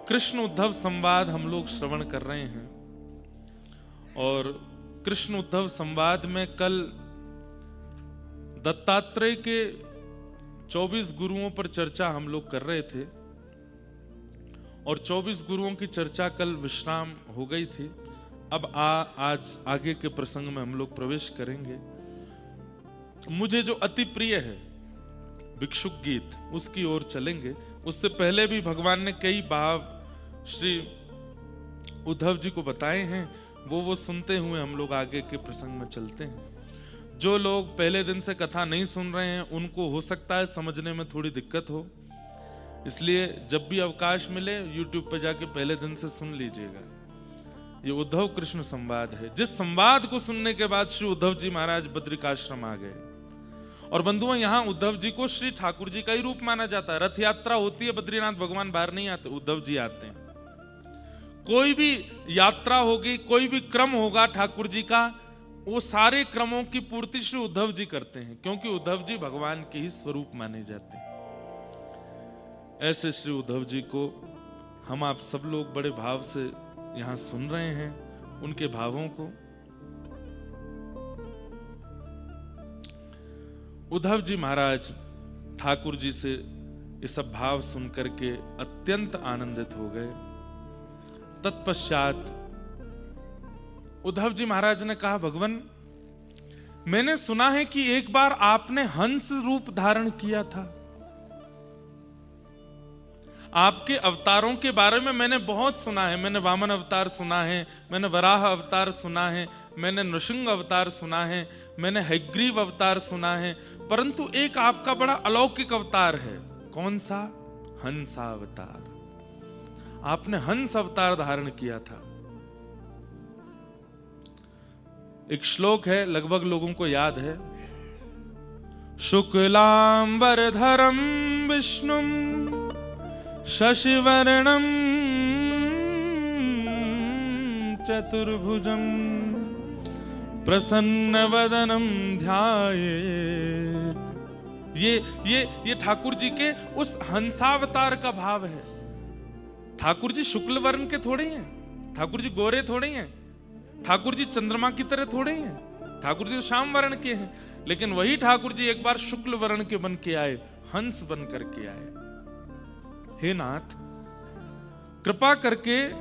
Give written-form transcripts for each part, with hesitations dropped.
कृष्ण उद्धव संवाद हम लोग श्रवण कर रहे हैं और कृष्ण उद्धव संवाद में कल दत्तात्रेय के 24 गुरुओं पर चर्चा हम लोग कर रहे थे और 24 गुरुओं की चर्चा कल विश्राम हो गई थी। अब आज आगे के प्रसंग में हम लोग प्रवेश करेंगे। मुझे जो अति प्रिय है भिक्षुक गीत, उसकी ओर चलेंगे। उससे पहले भी भगवान ने कई भाव श्री उद्धव जी को बताए हैं, वो सुनते हुए हम लोग आगे के प्रसंग में चलते हैं। जो लोग पहले दिन से कथा नहीं सुन रहे हैं उनको हो सकता है समझने में थोड़ी दिक्कत हो, इसलिए जब भी अवकाश मिले YouTube पर जाके पहले दिन से सुन लीजिएगा। ये उद्धव कृष्ण संवाद है, जिस संवाद को सुनने के बाद श्री उद्धव जी महाराज बद्रिकाश्रम आ गए। और बंधुओं, यहाँ उद्धव जी को श्री ठाकुर जी का ही रूप माना जाता है। रथ यात्रा होती है, बद्रीनाथ भगवान बाहर नहीं आते, उद्धव जी आते हैं। कोई भी यात्रा होगी, कोई भी क्रम होगा ठाकुर जी का, वो सारे क्रमों की पूर्ति श्री उद्धव जी करते हैं, क्योंकि उद्धव जी भगवान के ही स्वरूप माने जाते हैं। ऐसे श्री उद्धव जी को हम आप सब लोग बड़े भाव से यहाँ सुन रहे हैं, उनके भावों को। उद्धव जी महाराज ठाकुर जी से ये सब भाव सुनकर के अत्यंत आनंदित हो गए। तत्पश्चात उद्धव जी महाराज ने कहा, भगवान, मैंने सुना है कि एक बार आपने हंस रूप धारण किया था। आपके अवतारों के बारे में मैंने बहुत सुना है। मैंने वामन अवतार सुना है, मैंने वराह अवतार सुना है, मैंने नृसिंह अवतार सुना है, मैंने हयग्रीव अवतार सुना है, परंतु एक आपका बड़ा अलौकिक अवतार है। कौन सा? हंसा अवतार। आपने हंस अवतार धारण किया था। एक श्लोक है, लगभग लोगों को याद है। शुक्लांबरधरम विष्णुम शशिवर्णम चतुर्भुजम प्रसन्नवदनम ध्यायेत्। ये ठाकुर जी के उस हंसावतार का भाव है। ठाकुर जी शुक्ल वर्ण के थोड़े हैं, ठाकुर जी गोरे थोड़े हैं, ठाकुर जी चंद्रमा की तरह थोड़े हैं, ठाकुर जी श्याम वर्ण के हैं। लेकिन वही ठाकुर जी एक बार शुक्ल वर्ण के बन के आए, हंस बन करके आए। हे नाथ, कृपा करके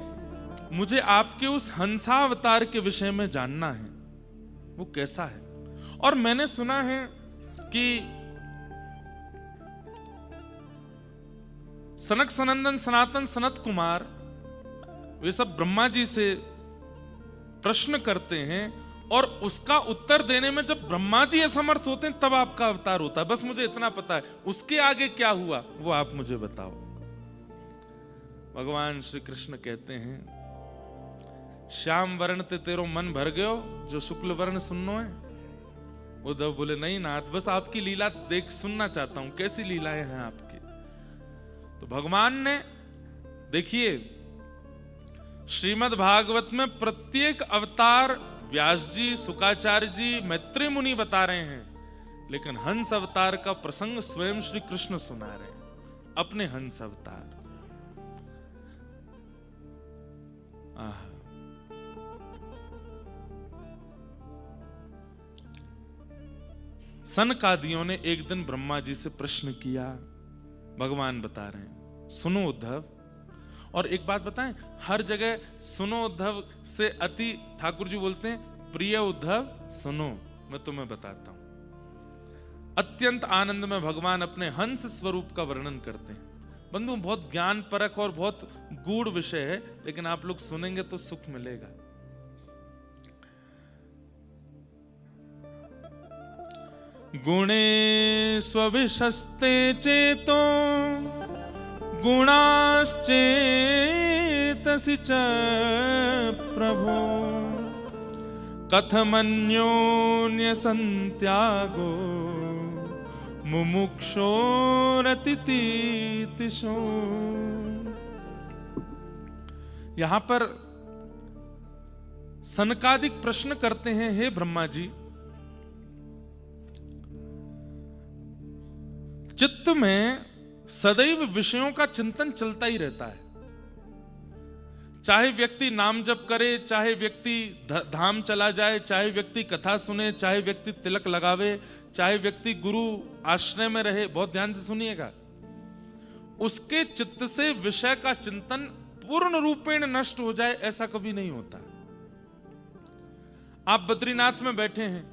मुझे आपके उस हंसावतार के विषय में जानना है, वो कैसा है। और मैंने सुना है कि सनक सनंदन सनातन सनत कुमार वे सब ब्रह्मा जी से प्रश्न करते हैं और उसका उत्तर देने में जब ब्रह्मा जी असमर्थ होते हैं तब आपका अवतार होता है। बस मुझे इतना पता है, उसके आगे क्या हुआ वो आप मुझे बताओ। भगवान श्री कृष्ण कहते हैं, श्याम वर्ण ते तेरो मन भर गयो, जो शुक्ल वर्ण सुननो है। उद्धव बोले, नहीं नाथ, बस आपकी लीला देख सुनना चाहता हूं, कैसी लीलाएं हैं आपकी। तो भगवान ने, देखिए, श्रीमद् भागवत में प्रत्येक अवतार व्यास जी, शुकाचार्य जी, मैत्री मुनि बता रहे हैं, लेकिन हंस अवतार का प्रसंग स्वयं श्री कृष्ण सुना रहे हैं, अपने हंस अवतार। सनकादियों ने एक दिन ब्रह्मा जी से प्रश्न किया। भगवान बता रहे हैं, सुनो उद्धव। और एक बात बताएं, हर जगह सुनो उद्धव से अति ठाकुर जी बोलते हैं, प्रिय उद्धव सुनो, मैं तुम्हें बताता हूं। अत्यंत आनंद में भगवान अपने हंस स्वरूप का वर्णन करते हैं। बंधु, बहुत ज्ञान परक और बहुत गूढ़ विषय है, लेकिन आप लोग सुनेंगे तो सुख मिलेगा। गुणे स्वविशस्ते चेतो गुणाश्चेतसि च प्रभो कथमन्योन्य संत्यागो मुमुक्षोरतितिशो। यहां पर सनकादिक प्रश्न करते हैं, हे ब्रह्मा जी, चित्त में सदैव विषयों का चिंतन चलता ही रहता है। चाहे व्यक्ति नाम जप करे, चाहे व्यक्ति धाम चला जाए, चाहे व्यक्ति कथा सुने, चाहे व्यक्ति तिलक लगावे, चाहे व्यक्ति गुरु आश्रय में रहे, बहुत ध्यान से सुनिएगा, उसके चित्त से विषय का चिंतन पूर्ण रूपेण नष्ट हो जाए ऐसा कभी नहीं होता। आप बद्रीनाथ में बैठे हैं,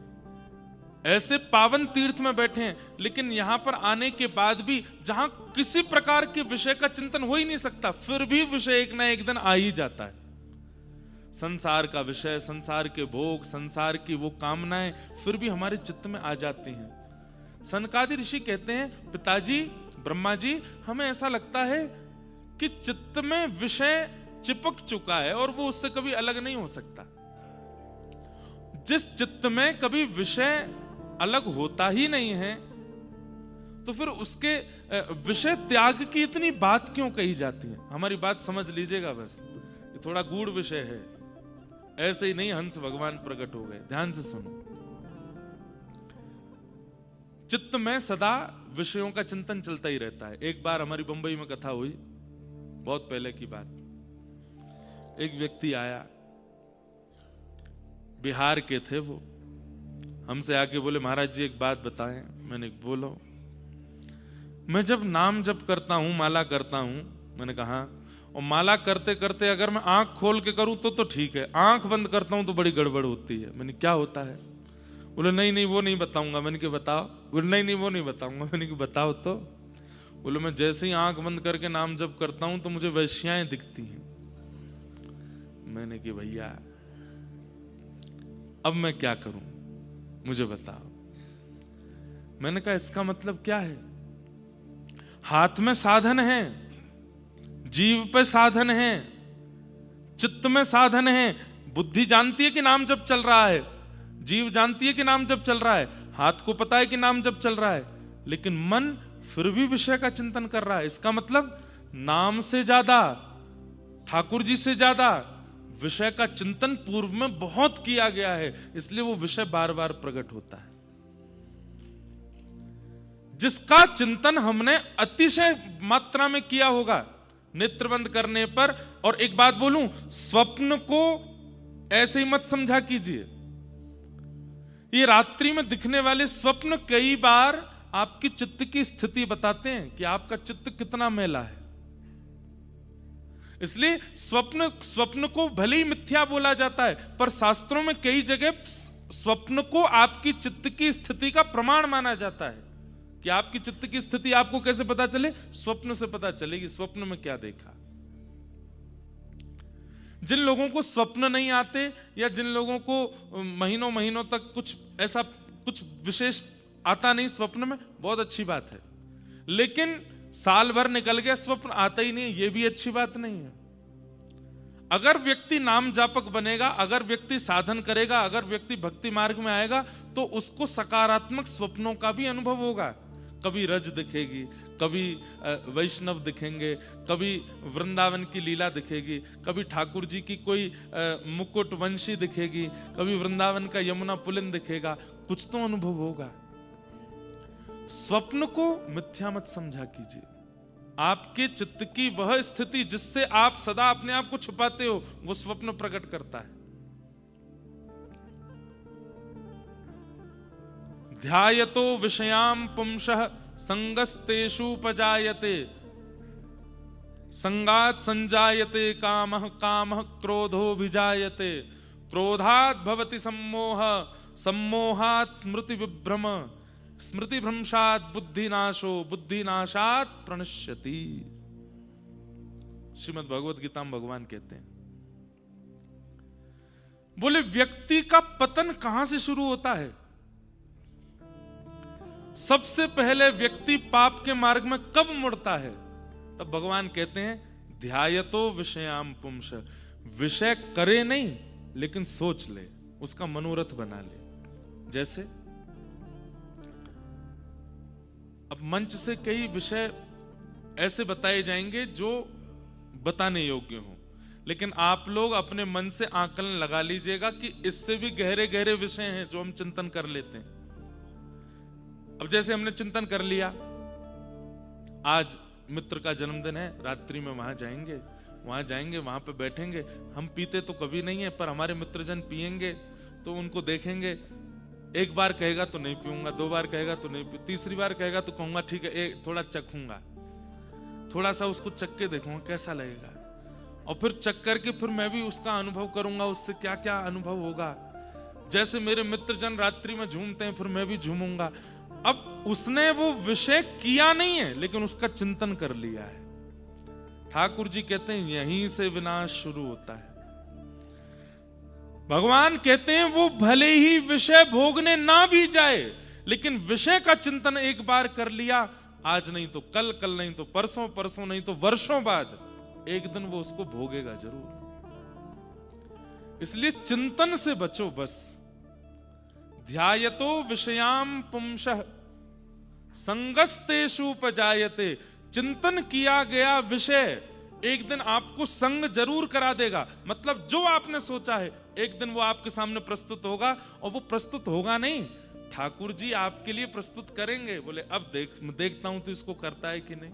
ऐसे पावन तीर्थ में बैठे हैं, लेकिन यहां पर आने के बाद भी जहां किसी प्रकार के विषय का चिंतन हो ही नहीं सकता, फिर भी विषय एक ना एक दिन आ ही जाता है। संसार का विषय, संसार के भोग, संसार की वो कामनाएं फिर भी हमारे चित्त में आ जाती हैं। सनकादि ऋषि कहते हैं, पिताजी ब्रह्मा जी, हमें ऐसा लगता है कि चित्त में विषय चिपक चुका है और वो उससे कभी अलग नहीं हो सकता। जिस चित्त में कभी विषय अलग होता ही नहीं है, तो फिर उसके विषय त्याग की इतनी बात क्यों कही जाती है? हमारी बात समझ लीजिएगा, बस ये थोड़ा गूढ़ विषय है, ऐसे ही नहीं हंस भगवान प्रकट हो गए। ध्यान से सुनो, चित्त में सदा विषयों का चिंतन चलता ही रहता है। एक बार हमारी बंबई में कथा हुई, बहुत पहले की बात। एक व्यक्ति आया, बिहार के थे वो, हमसे आके बोले, महाराज जी एक बात बताएं। मैंने बोलो। मैं जब नाम जप करता हूं, माला करता हूं, मैंने कहा, और माला करते करते अगर मैं आंख खोल के करूं तो ठीक है, आंख बंद करता हूं तो बड़ी गड़बड़ होती है। मैंने क्या होता है? बोले नहीं नहीं वो नहीं बताऊंगा। मैंने कहा बताओ। बोले नहीं नहीं वो नहीं बताऊंगा। मैंने कहा बताओ तो। बोले मैं जैसे ही आंख बंद करके नाम जप करता हूं तो मुझे वैश्याएं दिखती हैं। मैंने कहा भैया अब मैं क्या करूं, मुझे बताओ। मैंने कहा इसका मतलब क्या है? हाथ में साधन है, जीव पे साधन है, चित्त में साधन है। बुद्धि जानती है कि नाम जप चल रहा है, जीव जानती है कि नाम जप चल रहा है, हाथ को पता है कि नाम जप चल रहा है, लेकिन मन फिर भी विषय का चिंतन कर रहा है। इसका मतलब नाम से ज्यादा, ठाकुर जी से ज्यादा विषय का चिंतन पूर्व में बहुत किया गया है, इसलिए वो विषय बार बार प्रकट होता है। जिसका चिंतन हमने अतिशय मात्रा में किया होगा नेत्र बंद करने पर। और एक बात बोलूं, स्वप्न को ऐसे ही मत समझा कीजिए। ये रात्रि में दिखने वाले स्वप्न कई बार आपकी चित्त की स्थिति बताते हैं कि आपका चित्त कितना मैला है। इसलिए स्वप्न को भले ही मिथ्या बोला जाता है, पर शास्त्रों में कई जगह स्वप्न को आपकी चित्त की स्थिति का प्रमाण माना जाता है। कि आपकी चित्त की स्थिति आपको कैसे पता चले? स्वप्न से पता चलेगी, स्वप्न में क्या देखा। जिन लोगों को स्वप्न नहीं आते, या जिन लोगों को महीनों महीनों तक कुछ विशेष आता नहीं स्वप्न में, बहुत अच्छी बात है। लेकिन साल भर निकल गया, स्वप्न आता ही नहीं, यह भी अच्छी बात नहीं है। अगर व्यक्ति नाम जापक बनेगा, अगर व्यक्ति साधन करेगा, अगर व्यक्ति भक्ति मार्ग में आएगा, तो उसको सकारात्मक स्वप्नों का भी अनुभव होगा। कभी रज दिखेगी, कभी वैष्णव दिखेंगे, कभी वृंदावन की लीला दिखेगी, कभी ठाकुर जी की कोई मुकुट वंशी दिखेगी, कभी वृंदावन का यमुना पुलिन दिखेगा, कुछ तो अनुभव होगा। स्वप्न को मिथ्या मत समझा कीजिए। आपके चित्त की वह स्थिति जिससे आप सदा अपने आप को छुपाते हो, वो स्वप्न प्रकट करता है। ध्यायतो विषयाम पुंसः संगस्तेषुपजायते, संगात् संजायते कामः, कामः क्रोधोऽभिजायते, क्रोधात् भवति सम्मोह, सम्मोहात् स्मृति विभ्रम, स्मृति भ्रंशात् बुद्धिनाशो, बुद्धिनाशात् प्रणश्यति। श्रीमद् भगवद गीता में भगवान कहते हैं, बोले व्यक्ति का पतन कहां से शुरू होता है? सबसे पहले व्यक्ति पाप के मार्ग में कब मुड़ता है? तब भगवान कहते हैं ध्यायतो विषयाम पुंस, विषय करे नहीं लेकिन सोच ले, उसका मनोरथ बना ले। जैसे अब मंच से कई विषय ऐसे बताए जाएंगे जो बताने योग्य हो, लेकिन आप लोग अपने मन से आकलन लगा लीजिएगा कि इससे भी गहरे गहरे विषय हैं जो हम चिंतन कर लेते हैं। अब जैसे हमने चिंतन कर लिया, आज मित्र का जन्मदिन है, रात्रि में वहां जाएंगे, वहां जाएंगे, वहां पे बैठेंगे, हम पीते तो कभी नहीं है, पर हमारे मित्रजन पिएंगे तो उनको देखेंगे, एक बार कहेगा तो नहीं पीऊंगा, 2 बार कहेगा तो नहीं पीऊंगा, तीसरी बार कहेगा तो कहूंगा ठीक है, थोड़ा चखूंगा, थोड़ा सा उसको चख के देखूंगा कैसा लगेगा, और फिर चख करके फिर मैं भी उसका अनुभव करूंगा, उससे क्या क्या अनुभव होगा। जैसे मेरे मित्रजन रात्रि में झूमते हैं, फिर मैं भी झूमूंगा। अब उसने वो विषय किया नहीं है, लेकिन उसका चिंतन कर लिया है। ठाकुर जी कहते हैं यहीं से विनाश शुरू होता है। भगवान कहते हैं वो भले ही विषय भोगने ना भी जाए, लेकिन विषय का चिंतन एक बार कर लिया, आज नहीं तो कल, कल नहीं तो परसों, परसों नहीं तो वर्षों बाद एक दिन वो उसको भोगेगा जरूर। इसलिए चिंतन से बचो बस। ध्यायतो विषयाम पुंसः संगस्तेषुपजायते। चिंतन किया गया विषय एक दिन आपको संग जरूर करा देगा। मतलब जो आपने सोचा है एक दिन वो आपके सामने प्रस्तुत होगा, और वो प्रस्तुत होगा नहीं, ठाकुर जी आपके लिए प्रस्तुत करेंगे। बोले अब देखता हूं तो इसको करता है कि नहीं।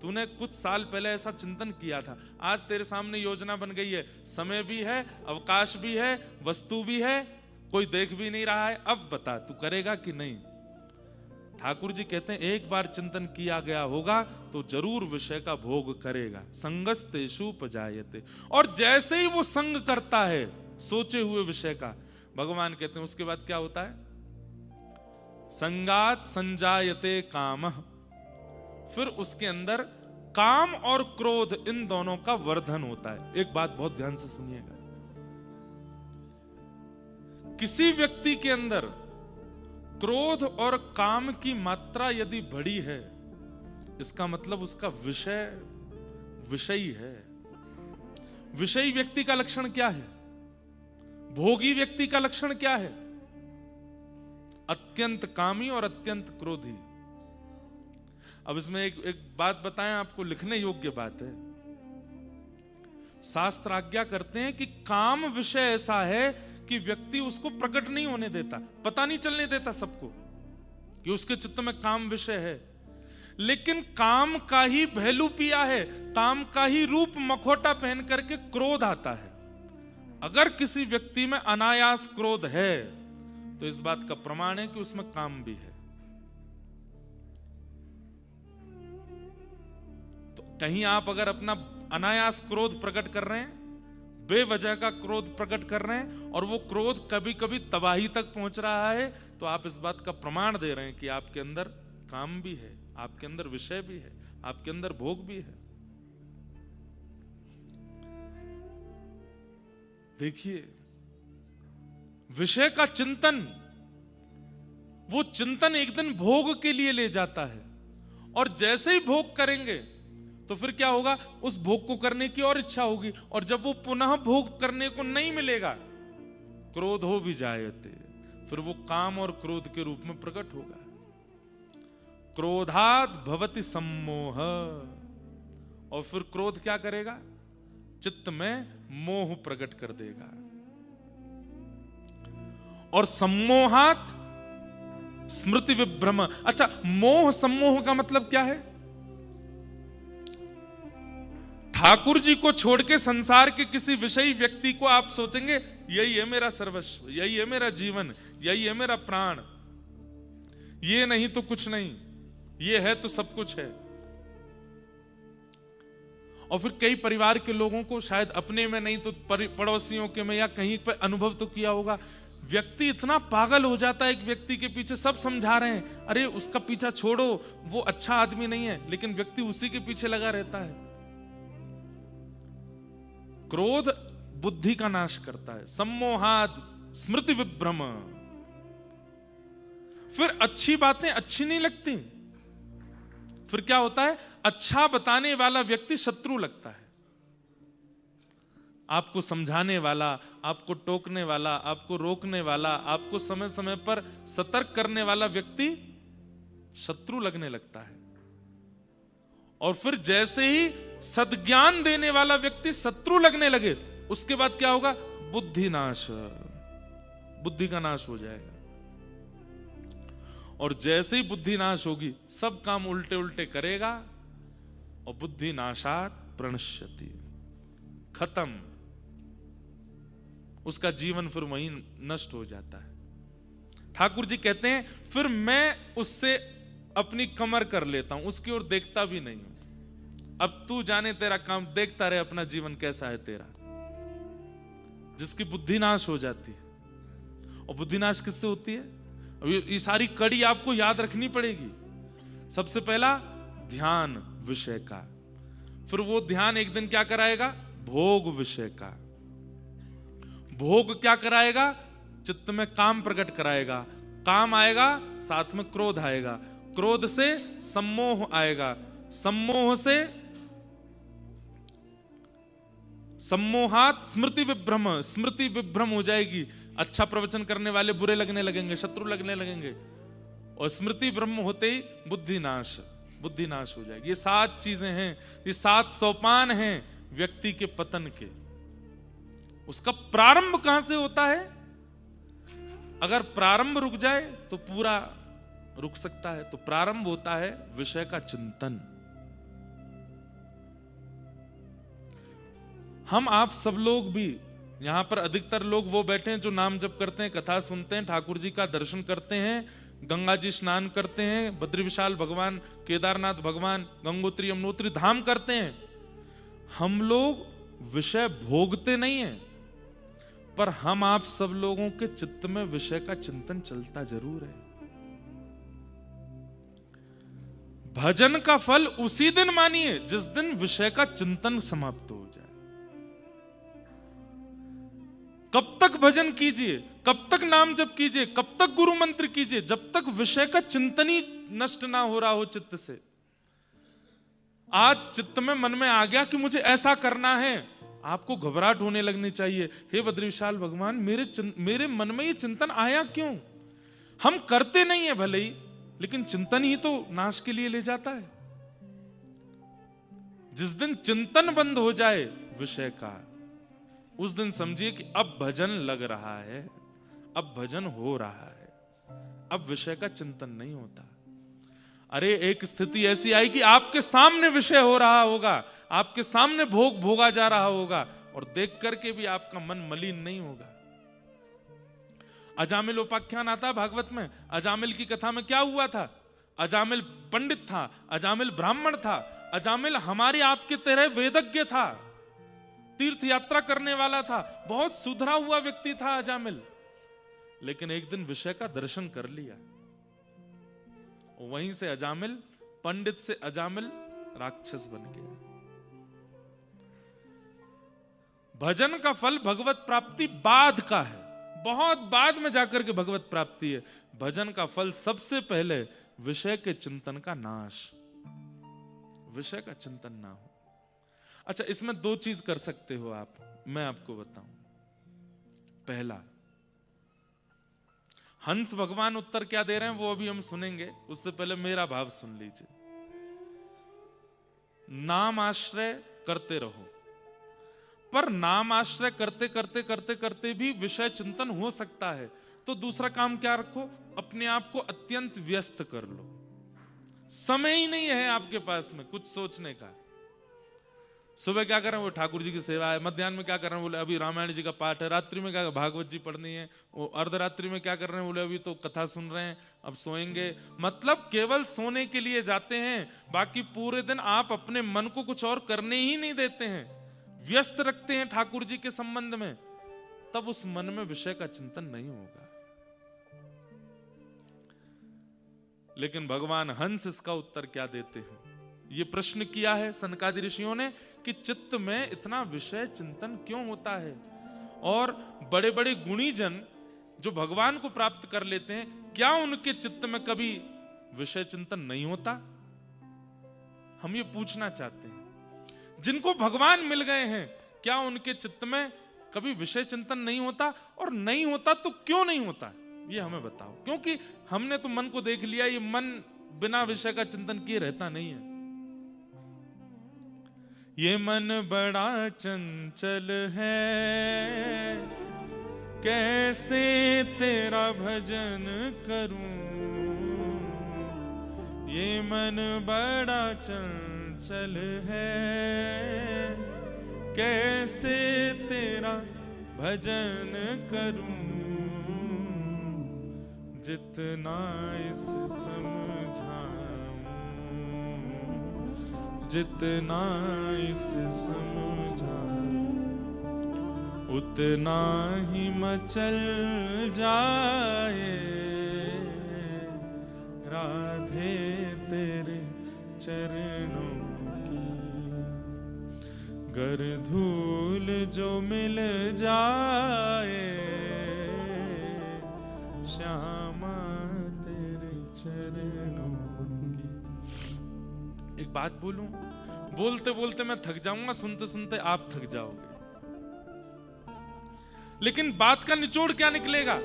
तूने कुछ साल पहले ऐसा चिंतन किया था, आज तेरे सामने योजना बन गई है, समय भी है, अवकाश भी है, वस्तु भी है, कोई देख भी नहीं रहा है, अब बता तू करेगा कि नहीं। ठाकुर जी कहते हैं एक बार चिंतन किया गया होगा तो जरूर विषय का भोग करेगा। संगस्तेषुपजायते। और जैसे ही वो संग करता है सोचे हुए विषय का, भगवान कहते हैं उसके बाद क्या होता है, संगात संजायते कामः। फिर उसके अंदर काम और क्रोध इन दोनों का वर्धन होता है। एक बात बहुत ध्यान से सुनिएगा, किसी व्यक्ति के अंदर क्रोध और काम की मात्रा यदि बढ़ी है, इसका मतलब उसका विषयी है। विषयी व्यक्ति का लक्षण क्या है, भोगी व्यक्ति का लक्षण क्या है, अत्यंत कामी और अत्यंत क्रोधी। अब इसमें एक बात बताएं आपको, लिखने योग्य बात है। शास्त्र आज्ञा करते हैं कि काम विषय ऐसा है कि व्यक्ति उसको प्रकट नहीं होने देता, पता नहीं चलने देता सबको कि उसके चित्त में काम विषय है, लेकिन काम का ही भैलू पिया है, काम का ही रूप मखौटा पहन करके क्रोध आता है। अगर किसी व्यक्ति में अनायास क्रोध है तो इस बात का प्रमाण है कि उसमें काम भी है। तो कहीं आप अगर अपना अनायास क्रोध प्रकट कर रहे हैं, बेवजह का क्रोध प्रकट कर रहे हैं, और वो क्रोध कभी कभी तबाही तक पहुंच रहा है, तो आप इस बात का प्रमाण दे रहे हैं कि आपके अंदर काम भी है, आपके अंदर विषय भी है, आपके अंदर भोग भी है। देखिए, विषय का चिंतन, वो चिंतन एक दिन भोग के लिए ले जाता है, और जैसे ही भोग करेंगे तो फिर क्या होगा, उस भोग को करने की और इच्छा होगी, और जब वो पुनः भोग करने को नहीं मिलेगा, क्रोध हो भी जायते, फिर वो काम और क्रोध के रूप में प्रकट होगा। क्रोधात् भवति सम्मोह। और फिर क्रोध क्या करेगा, चित्त में मोह प्रकट कर देगा। और सम्मोहात् स्मृति विभ्रम। अच्छा, मोह सम्मोह का मतलब क्या है, ठाकुर जी को छोड़ के संसार के किसी विषयी व्यक्ति को आप सोचेंगे यही है मेरा सर्वस्व, यही है मेरा जीवन, यही है मेरा प्राण, ये नहीं तो कुछ नहीं, ये है तो सब कुछ है। और फिर कई परिवार के लोगों को, शायद अपने में नहीं तो पड़ोसियों के में या कहीं पर अनुभव तो किया होगा, व्यक्ति इतना पागल हो जाता है एक व्यक्ति के पीछे, सब समझा रहे हैं अरे उसका पीछा छोड़ो, वो अच्छा आदमी नहीं है, लेकिन व्यक्ति उसी के पीछे लगा रहता है। क्रोध बुद्धि का नाश करता है। सम्मोहाद स्मृति विभ्रम। फिर अच्छी बातें अच्छी नहीं लगती, फिर क्या होता है, अच्छा बताने वाला व्यक्ति शत्रु लगता है। आपको समझाने वाला, आपको टोकने वाला, आपको रोकने वाला, आपको समय समय पर सतर्क करने वाला व्यक्ति शत्रु लगने लगता है। और फिर जैसे ही सद्ज्ञान देने वाला व्यक्ति शत्रु लगने लगे, उसके बाद क्या होगा, बुद्धि नाश, बुद्धि का नाश हो जाएगा। और जैसे ही बुद्धि नाश होगी, सब काम उल्टे उल्टे करेगा, और बुद्धि नाशात् प्रणश्यति। खत्म, उसका जीवन फिर वहीं नष्ट हो जाता है। ठाकुर जी कहते हैं फिर मैं उससे अपनी कमर कर लेता हूं, उसकी ओर देखता भी नहीं हूं। अब तू जाने तेरा काम, देखता रहे अपना जीवन कैसा है तेरा। जिसकी बुद्धि नाश हो जाती है। और बुद्धि नाश किससे होती है? अब ये सारी कड़ी आपको याद रखनी पड़ेगी। सबसे पहला ध्यान विषय का, फिर वो ध्यान एक दिन क्या कराएगा? भोग विषय का। भोग क्या कराएगा? चित्त में काम प्रकट कराएगा। काम आएगा, साथ में क्रोध आएगा। क्रोध से सम्मोह आएगा। सम्मोह से सम्मोहात स्मृति विभ्रम, स्मृति विभ्रम हो जाएगी। अच्छा प्रवचन करने वाले बुरे लगने लगेंगे, शत्रु लगने लगेंगे। और स्मृति ब्रह्म होते ही बुद्धि नाश, बुद्धि नाश हो जाएगी। ये 7 चीजें हैं, ये 7 सोपान हैं व्यक्ति के पतन के। उसका प्रारंभ कहां से होता है? अगर प्रारंभ रुक जाए तो पूरा रुक सकता है। तो प्रारंभ होता है विषय का चिंतन। हम आप सब लोग भी यहां पर अधिकतर लोग वो बैठे हैं जो नाम जप करते हैं, कथा सुनते हैं, ठाकुर जी का दर्शन करते हैं, गंगा जी स्नान करते हैं, बद्री विशाल भगवान, केदारनाथ भगवान, गंगोत्री यमुनोत्री धाम करते हैं। हम लोग विषय भोगते नहीं हैं, पर हम आप सब लोगों के चित्त में विषय का चिंतन चलता जरूर है। भजन का फल उसी दिन मानिए जिस दिन विषय का चिंतन समाप्त हो जाए। कब तक भजन कीजिए, कब तक नाम जप कीजिए, कब तक गुरु मंत्र कीजिए, जब तक विषय का चिंतन ही नष्ट ना हो रहा हो चित्त से। आज चित्त में मन में आ गया कि मुझे ऐसा करना है, आपको घबराहट होने लगनी चाहिए। हे बद्री विशाल भगवान, मेरे मन में ये चिंतन आया क्यों? हम करते नहीं है भले ही, लेकिन चिंतन ही तो नाश के लिए ले जाता है। जिस दिन चिंतन बंद हो जाए विषय का, उस दिन समझिए कि अब भजन लग रहा है, अब भजन हो रहा है, अब विषय का चिंतन नहीं होता। अरे एक स्थिति ऐसी आई कि आपके सामने विषय हो रहा होगा, आपके सामने भोग भोगा जा रहा होगा, और देख करके भी आपका मन मलिन नहीं होगा। अजामिल उपाख्यान आता है भागवत में। अजामिल की कथा में क्या हुआ था? अजामिल पंडित था, अजामिल ब्राह्मण था, अजामिल हमारे आपके तरह वेदज्ञ था, तीर्थ यात्रा करने वाला था, बहुत सुधरा हुआ व्यक्ति था अजामिल। लेकिन एक दिन विषय का दर्शन कर लिया, वहीं से अजामिल, पंडित से अजामिल राक्षस बन गया। भजन का फल भगवत प्राप्ति बाद का है, बहुत बाद में जाकर के भगवत प्राप्ति है। भजन का फल सबसे पहले विषय के चिंतन का नाश, विषय का चिंतन ना हो। अच्छा, इसमें 2 चीज कर सकते हो आप, मैं आपको बताऊं। पहला, हंस भगवान उत्तर क्या दे रहे हैं वो अभी हम सुनेंगे, उससे पहले मेरा भाव सुन लीजिए। नाम आश्रय करते रहो, पर नाम आश्रय करते करते करते करते भी विषय चिंतन हो सकता है। तो दूसरा काम क्या रखो? अपने आप को अत्यंत व्यस्त कर लो। समय ही नहीं है आपके पास में कुछ सोचने का। सुबह क्या कर रहे हैं? वो ठाकुर जी की सेवा है। मध्याह्न में क्या कर रहे हैं? बोले अभी रामायण जी का पाठ है। रात्रि में क्या, भागवत जी पढ़नी है। वो अर्धरात्रि में क्या कर रहे हैं? बोले अभी तो कथा सुन रहे हैं, अब सोएंगे। मतलब केवल सोने के लिए जाते हैं, बाकी पूरे दिन आप अपने मन को कुछ और करने ही नहीं देते हैं, व्यस्त रखते हैं ठाकुर जी के संबंध में। तब उस मन में विषय का चिंतन नहीं होगा। लेकिन भगवान हंस इसका उत्तर क्या देते हैं? ये प्रश्न किया है सनकादि ऋषियों ने कि चित्त में इतना विषय चिंतन क्यों होता है, और बड़े बड़े गुणी जन जो भगवान को प्राप्त कर लेते हैं, क्या उनके चित्त में कभी विषय चिंतन नहीं होता? हम ये पूछना चाहते हैं। जिनको भगवान मिल गए हैं, क्या उनके चित्त में कभी विषय चिंतन नहीं होता? और नहीं होता तो क्यों नहीं होता, ये हमें बताओ। क्योंकि हमने तो मन को देख लिया, ये मन बिना विषय का चिंतन किए रहता नहीं है। ये मन बड़ा चंचल है, कैसे तेरा भजन करूं। ये मन बड़ा चंचल है, कैसे तेरा भजन करूं, जितना इस समझाऊं, जितना इस समझाऊं, उतना ही मचल जाए राधे तेरे चरणों की। गर धूल जो मिल जाए श्यामा तेरे चरणों की। एक बात बोलूं, बोलते बोलते मैं थक जाऊंगा, सुनते सुनते आप थक जाओगे, लेकिन बात का निचोड़ क्या निकलेगा?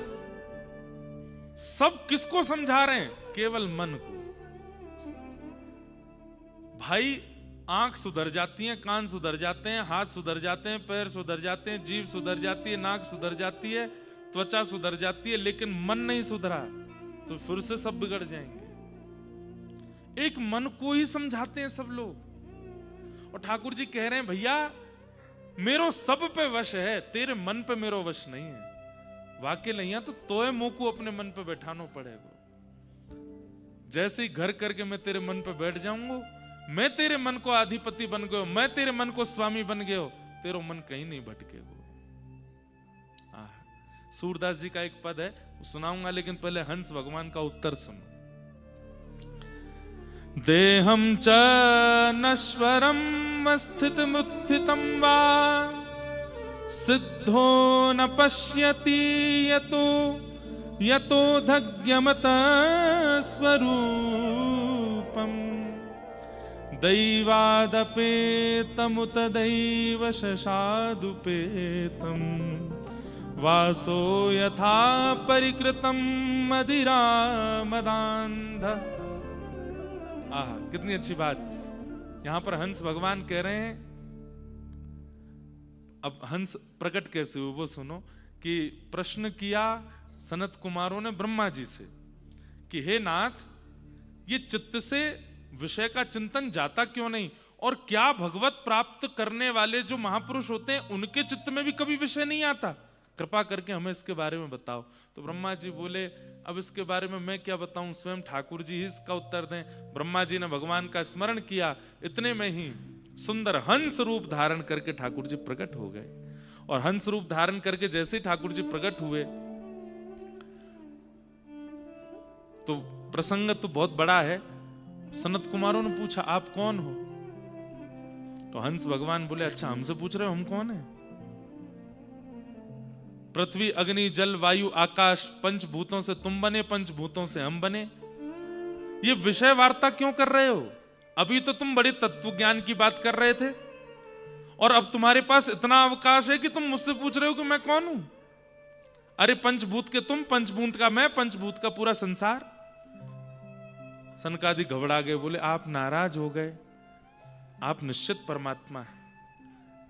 सब किसको समझा रहे हैं? केवल मन को। भाई आंख सुधर जाती है, कान सुधर जाते हैं, हाथ सुधर जाते हैं, पैर सुधर जाते हैं, जीभ सुधर जाती है, नाक सुधर जाती है, त्वचा सुधर जाती है, लेकिन मन नहीं सुधरा तो फिर से सब बिगड़ जाएंगे। एक मन को ही समझाते हैं सब लोग। और ठाकुर जी कह रहे हैं भैया मेरो सब पे वश है, तेरे मन पे मेरो वश नहीं है। वाकई नहीं है तो तोय मुंह को अपने मन पे बैठाना पड़ेगा। जैसे ही घर करके मैं तेरे मन पे बैठ जाऊंगा, मैं तेरे मन को अधिपति बन गयो, मैं तेरे मन को स्वामी बन गयो, तेरा मन कहीं नहीं भटकेगा। सूरदास जी का एक पद है सुनाऊंगा, लेकिन पहले हंस भगवान का उत्तर सुनो। देहं च नश्वरं स्थितमुत्थितं वा सिद्धो न पश्यति यतो यतो धग्यमत स्वरूपम् दैवादपेतमुत दैवशशादुपेतं वासो यथा परिकृतं मदिरा मदान्ध। आहा, कितनी अच्छी बात। यहां पर हंस भगवान कह रहे हैं, अब हंस प्रकट कैसे हुए वो सुनो, कि प्रश्न किया सनत कुमारों ने ब्रह्मा जी से कि हे नाथ, ये चित्त से विषय का चिंतन जाता क्यों नहीं, और क्या भगवत प्राप्त करने वाले जो महापुरुष होते हैं उनके चित्त में भी कभी विषय नहीं आता? कृपा करके हमें इसके बारे में बताओ। तो ब्रह्मा जी बोले अब इसके बारे में मैं क्या बताऊं, स्वयं ठाकुर जी ही इसका उत्तर दें। ब्रह्मा जी ने भगवान का स्मरण किया, इतने में ही सुंदर हंस रूप धारण करके ठाकुर जी प्रकट हो गए। और हंस रूप धारण करके जैसे ही ठाकुर जी प्रकट हुए तो प्रसंग तो बहुत बड़ा है। सनत कुमारों ने पूछा आप कौन हो? तो हंस भगवान बोले अच्छा हमसे पूछ रहे हो हम कौन है? पृथ्वी अग्नि जल वायु आकाश पंचभूतों से तुम बने, पंचभूतों से हम बने। ये विषय वार्ता क्यों कर रहे हो? अभी तो तुम बड़े तत्व ज्ञान की बात कर रहे थे और अब तुम्हारे पास इतना अवकाश है कि तुम मुझसे पूछ रहे हो कि मैं कौन हूं। अरे पंचभूत के तुम, पंचभूत का मैं, पंचभूत का पूरा संसार। सनकादि घबरा गए, बोले आप नाराज हो गए, आप निश्चित परमात्मा है।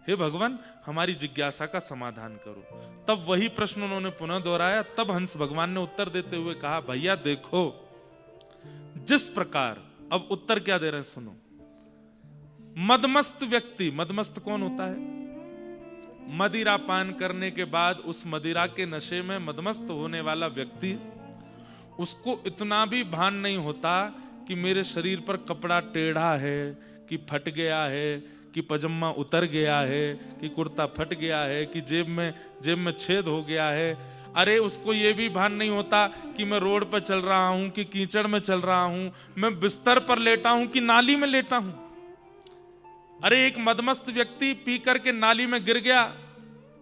हे भगवान हमारी जिज्ञासा का समाधान करो। तब वही प्रश्न उन्होंने पुनः दोहराया। तब हंस भगवान ने उत्तर देते हुए कहा भैया देखो, जिस प्रकार, अब उत्तर क्या दे रहे हैं सुनो। मदमस्त व्यक्ति, मदमस्त कौन होता है? मदिरा पान करने के बाद उस मदिरा के नशे में मदमस्त होने वाला व्यक्ति, उसको इतना भी भान नहीं होता कि मेरे शरीर पर कपड़ा टेढ़ा है, कि फट गया है, कि पजामा उतर गया है, कि कुर्ता फट गया है, कि जेब में छेद हो गया है। अरे उसको ये भी भान नहीं होता कि मैं रोड पर चल रहा हूं, कि कीचड़ में चल रहा हूं, मैं बिस्तर पर लेटा हूं कि नाली में लेटा हूं। अरे एक मदमस्त व्यक्ति पी करके नाली में गिर गया,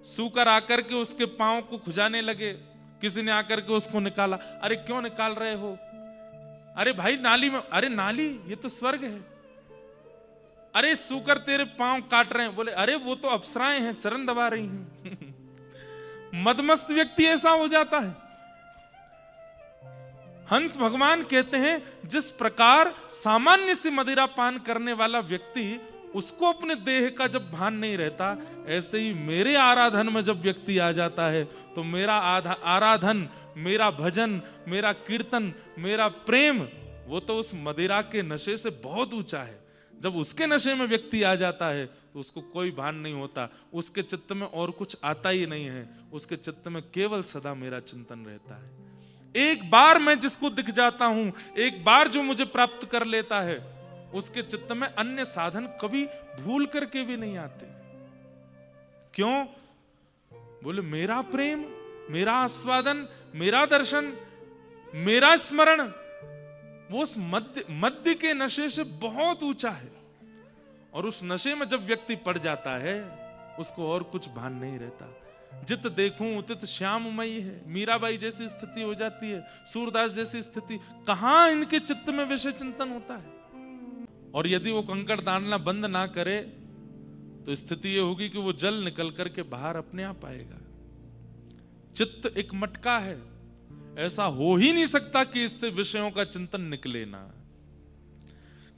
सूकर आकर के उसके पांव को खुजाने लगे, किसी ने आकर के उसको निकाला। अरे क्यों निकाल रहे हो? अरे भाई नाली में, अरे नाली ये तो स्वर्ग है। अरे सूकर तेरे पांव काट रहे हैं। बोले अरे वो तो अप्सराएं हैं, चरण दबा रही हैं। मदमस्त व्यक्ति ऐसा हो जाता है। हंस भगवान कहते हैं जिस प्रकार सामान्य से मदिरा पान करने वाला व्यक्ति, उसको अपने देह का जब भान नहीं रहता, ऐसे ही मेरे आराधन में जब व्यक्ति आ जाता है तो मेरा आराधन, मेरा भजन, मेरा कीर्तन, मेरा प्रेम, वो तो उस मदिरा के नशे से बहुत ऊंचा है। जब उसके नशे में व्यक्ति आ जाता है तो उसको कोई भान नहीं होता, उसके चित्त में और कुछ आता ही नहीं है, उसके चित्त में केवल सदा मेरा चिंतन रहता है। एक बार मैं जिसको दिख जाता हूं, एक बार जो मुझे प्राप्त कर लेता है, उसके चित्त में अन्य साधन कभी भूल करके भी नहीं आते। क्यों? बोले मेरा प्रेम, मेरा आस्वादन, मेरा दर्शन, मेरा स्मरण वो उस मध्य के नशे से बहुत ऊंचा है। और उस नशे में जब व्यक्ति पड़ जाता है उसको और कुछ भान नहीं रहता। जित देखूं उतित श्याममयी है, मीराबाई जैसी स्थिति हो जाती है, सूरदास जैसी स्थिति। कहां इनके चित्त में विषय चिंतन होता है। और यदि वो कंकड़ डालना बंद ना करे तो स्थिति ये होगी कि वो जल निकल करके बाहर अपने आप आएगा। चित्त एक मटका है, ऐसा हो ही नहीं सकता कि इससे विषयों का चिंतन निकले ना।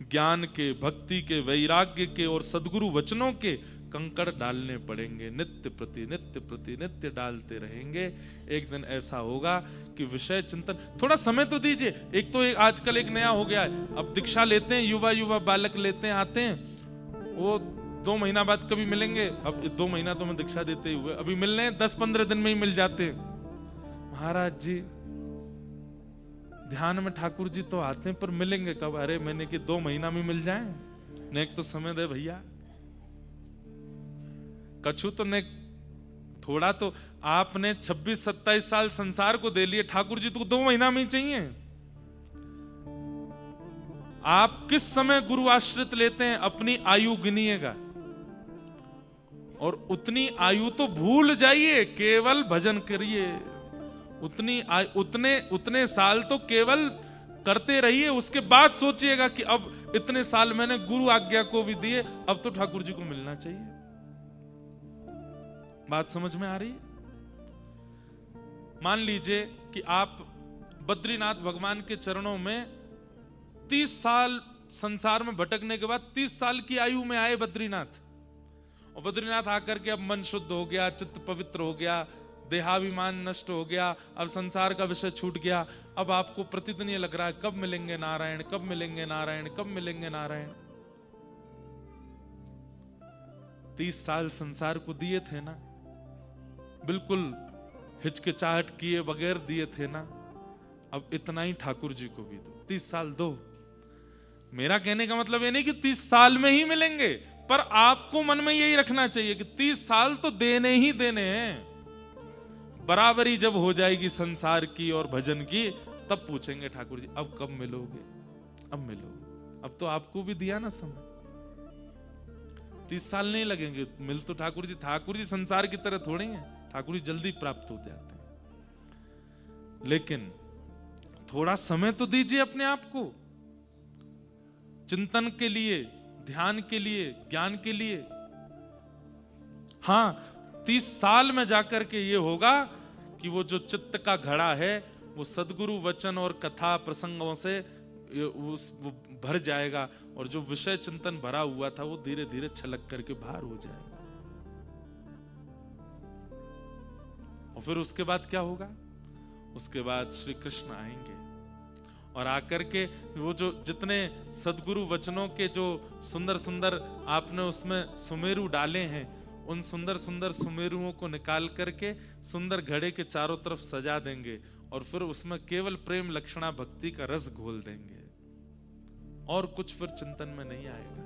ज्ञान के, भक्ति के, वैराग्य के और सद्गुरु वचनों के कंकड़ डालने पड़ेंगे। नित्य प्रति नित्य डालते रहेंगे। एक दिन ऐसा होगा कि विषय चिंतन, थोड़ा समय तो दीजिए। एक तो आजकल एक नया हो गया है, अब दीक्षा लेते हैं, युवा बालक लेते हैं, आते हैं, वो 2 महीना बाद कभी मिलेंगे। अब 2 महीना तो मैं दीक्षा देते ही हुए, अभी मिलने 10-15 दिन में ही मिल जाते हैं। महाराज जी ध्यान में ठाकुर जी तो आते हैं, पर मिलेंगे कब? अरे मैंने कि 2 महीना में मिल जाएं, नेक तो समय दे भैया। कछु तो नेक, थोड़ा तो आपने 26-27 साल संसार को दे लिए, ठाकुर जी तो 2 महीना में ही चाहिए। आप किस समय गुरु आश्रित लेते हैं अपनी आयु गिनिएगा, और उतनी आयु तो भूल जाइए, केवल भजन करिए। उतने साल तो केवल करते रहिए। उसके बाद सोचिएगा कि अब इतने साल मैंने गुरु आज्ञा को भी दिए, अब तो ठाकुर जी को मिलना चाहिए। बात समझ में आ रही है? मान लीजिए कि आप बद्रीनाथ भगवान के चरणों में 30 साल संसार में भटकने के बाद 30 साल की आयु में आए बद्रीनाथ, और बद्रीनाथ आकर के अब मन शुद्ध हो गया, चित्त पवित्र हो गया, देहाभिमान नष्ट हो गया, अब संसार का विषय छूट गया। अब आपको प्रतिदिन ये लग रहा है कब मिलेंगे नारायण, कब मिलेंगे नारायण, कब मिलेंगे नारायण। 30 साल संसार को दिए थे ना, बिल्कुल हिचकिचाहट किए बगैर दिए थे ना, अब इतना ही ठाकुर जी को भी दो, 30 साल दो। मेरा कहने का मतलब ये नहीं कि 30 साल में ही मिलेंगे, पर आपको मन में यही रखना चाहिए कि 30 साल तो देने ही देने हैं। बराबरी जब हो जाएगी संसार की और भजन की, तब पूछेंगे ठाकुर जी अब कब मिलोगे, अब मिलोगे। अब तो आपको भी दिया ना समय, 30 साल नहीं लगेंगे, मिल तो ठाकुर जी संसार की तरह थोड़े हैं, ठाकुर जी जल्दी प्राप्त हो जाते हैं। लेकिन थोड़ा समय तो दीजिए अपने आप को, चिंतन के लिए, ध्यान के लिए, ज्ञान के लिए। हां 30 साल में जाकर के ये होगा कि वो जो चित्त का घड़ा है वो सद्गुरु वचन और कथा प्रसंगों से वो भर जाएगा, और जो विषय चिंतन भरा हुआ था वो धीरे धीरे छलक करके बाहर हो जाएगा। और फिर उसके बाद क्या होगा? उसके बाद श्री कृष्ण आएंगे और आकर के वो जो जितने सद्गुरु वचनों के जो सुंदर सुंदर आपने उसमें सुमेरु डाले हैं, उन सुंदर सुंदर सुमेरुओं को निकाल करके सुंदर घड़े के चारों तरफ सजा देंगे, और फिर उसमें केवल प्रेम लक्षणा भक्ति का रस घोल देंगे, और कुछ फिर चिंतन में नहीं आएगा।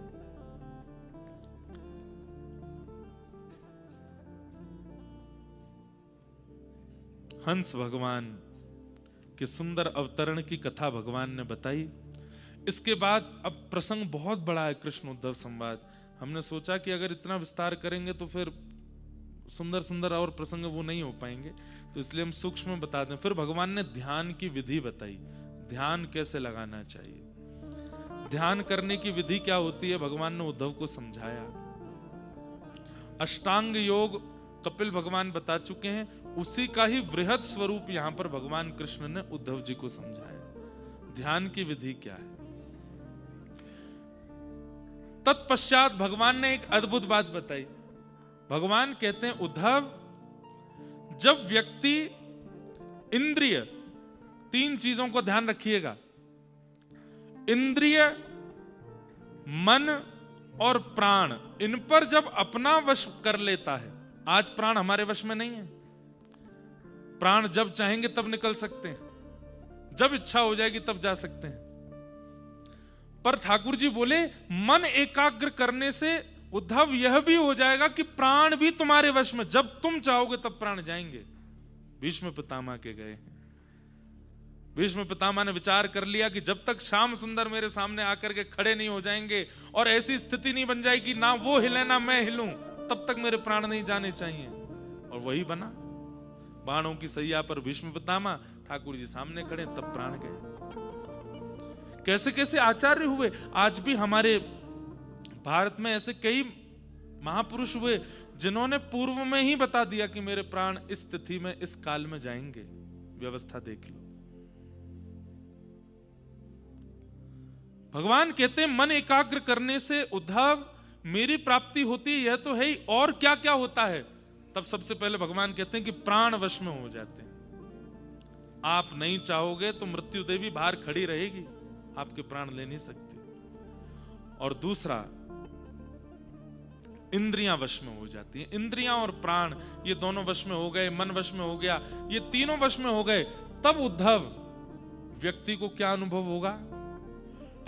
हंस भगवान के सुंदर अवतरण की कथा भगवान ने बताई। इसके बाद अब प्रसंग बहुत बड़ा है, कृष्ण उद्धव संवाद। हमने सोचा कि अगर इतना विस्तार करेंगे तो फिर सुंदर सुंदर और प्रसंग वो नहीं हो पाएंगे, तो इसलिए हम सूक्ष्म में बता दें। फिर भगवान ने ध्यान की विधि बताई, ध्यान कैसे लगाना चाहिए, ध्यान करने की विधि क्या होती है, भगवान ने उद्धव को समझाया। अष्टांग योग कपिल भगवान बता चुके हैं, उसी का ही वृहद स्वरूप यहां पर भगवान कृष्ण ने उद्धव जी को समझाया। ध्यान की विधि क्या है? तत्पश्चात भगवान ने एक अद्भुत बात बताई। भगवान कहते हैं उद्धव, जब व्यक्ति इंद्रिय, 3 चीजों को ध्यान रखिएगा, इंद्रिय, मन और प्राण, इन पर जब अपना वश कर लेता है, आज प्राण हमारे वश में नहीं है, प्राण जब चाहेंगे तब निकल सकते हैं, जब इच्छा हो जाएगी तब जा सकते हैं। पर ठाकुर जी बोले मन एकाग्र करने से उद्धव यह भी हो जाएगा कि प्राण भी तुम्हारे वश में, जब तुम चाहोगे तब प्राण जाएंगे। भीष्म पितामह के गए। भीष्म पितामह ने विचार कर लिया कि जब तक श्याम सुंदर मेरे सामने आकर के खड़े नहीं हो जाएंगे और ऐसी स्थिति नहीं बन जाएगी ना वो हिले ना मैं हिलूं, तब तक मेरे प्राण नहीं जाने चाहिए। और वही बना। बाणों की सैया पर भीष्म पितामह, ठाकुर जी सामने खड़े, तब प्राण गए। कैसे कैसे आचार्य हुए। आज भी हमारे भारत में ऐसे कई महापुरुष हुए जिन्होंने पूर्व में ही बता दिया कि मेरे प्राण इस तिथि में इस काल में जाएंगे। व्यवस्था देख लो। भगवान कहते हैं मन एकाग्र करने से उद्धव मेरी प्राप्ति होती है, यह तो है ही, और क्या क्या होता है। तब सबसे पहले भगवान कहते हैं कि प्राण वश में हो जाते हैं। आप नहीं चाहोगे तो मृत्यु देवी बाहर खड़ी रहेगी, आपके प्राण ले नहीं सकती। और दूसरा, इंद्रियां वश में हो जाती हैं। इंद्रियां और प्राण ये दोनों वश में हो गए, मन वश में हो गया, ये तीनों वश में हो गए, तब उद्धव व्यक्ति को क्या अनुभव होगा?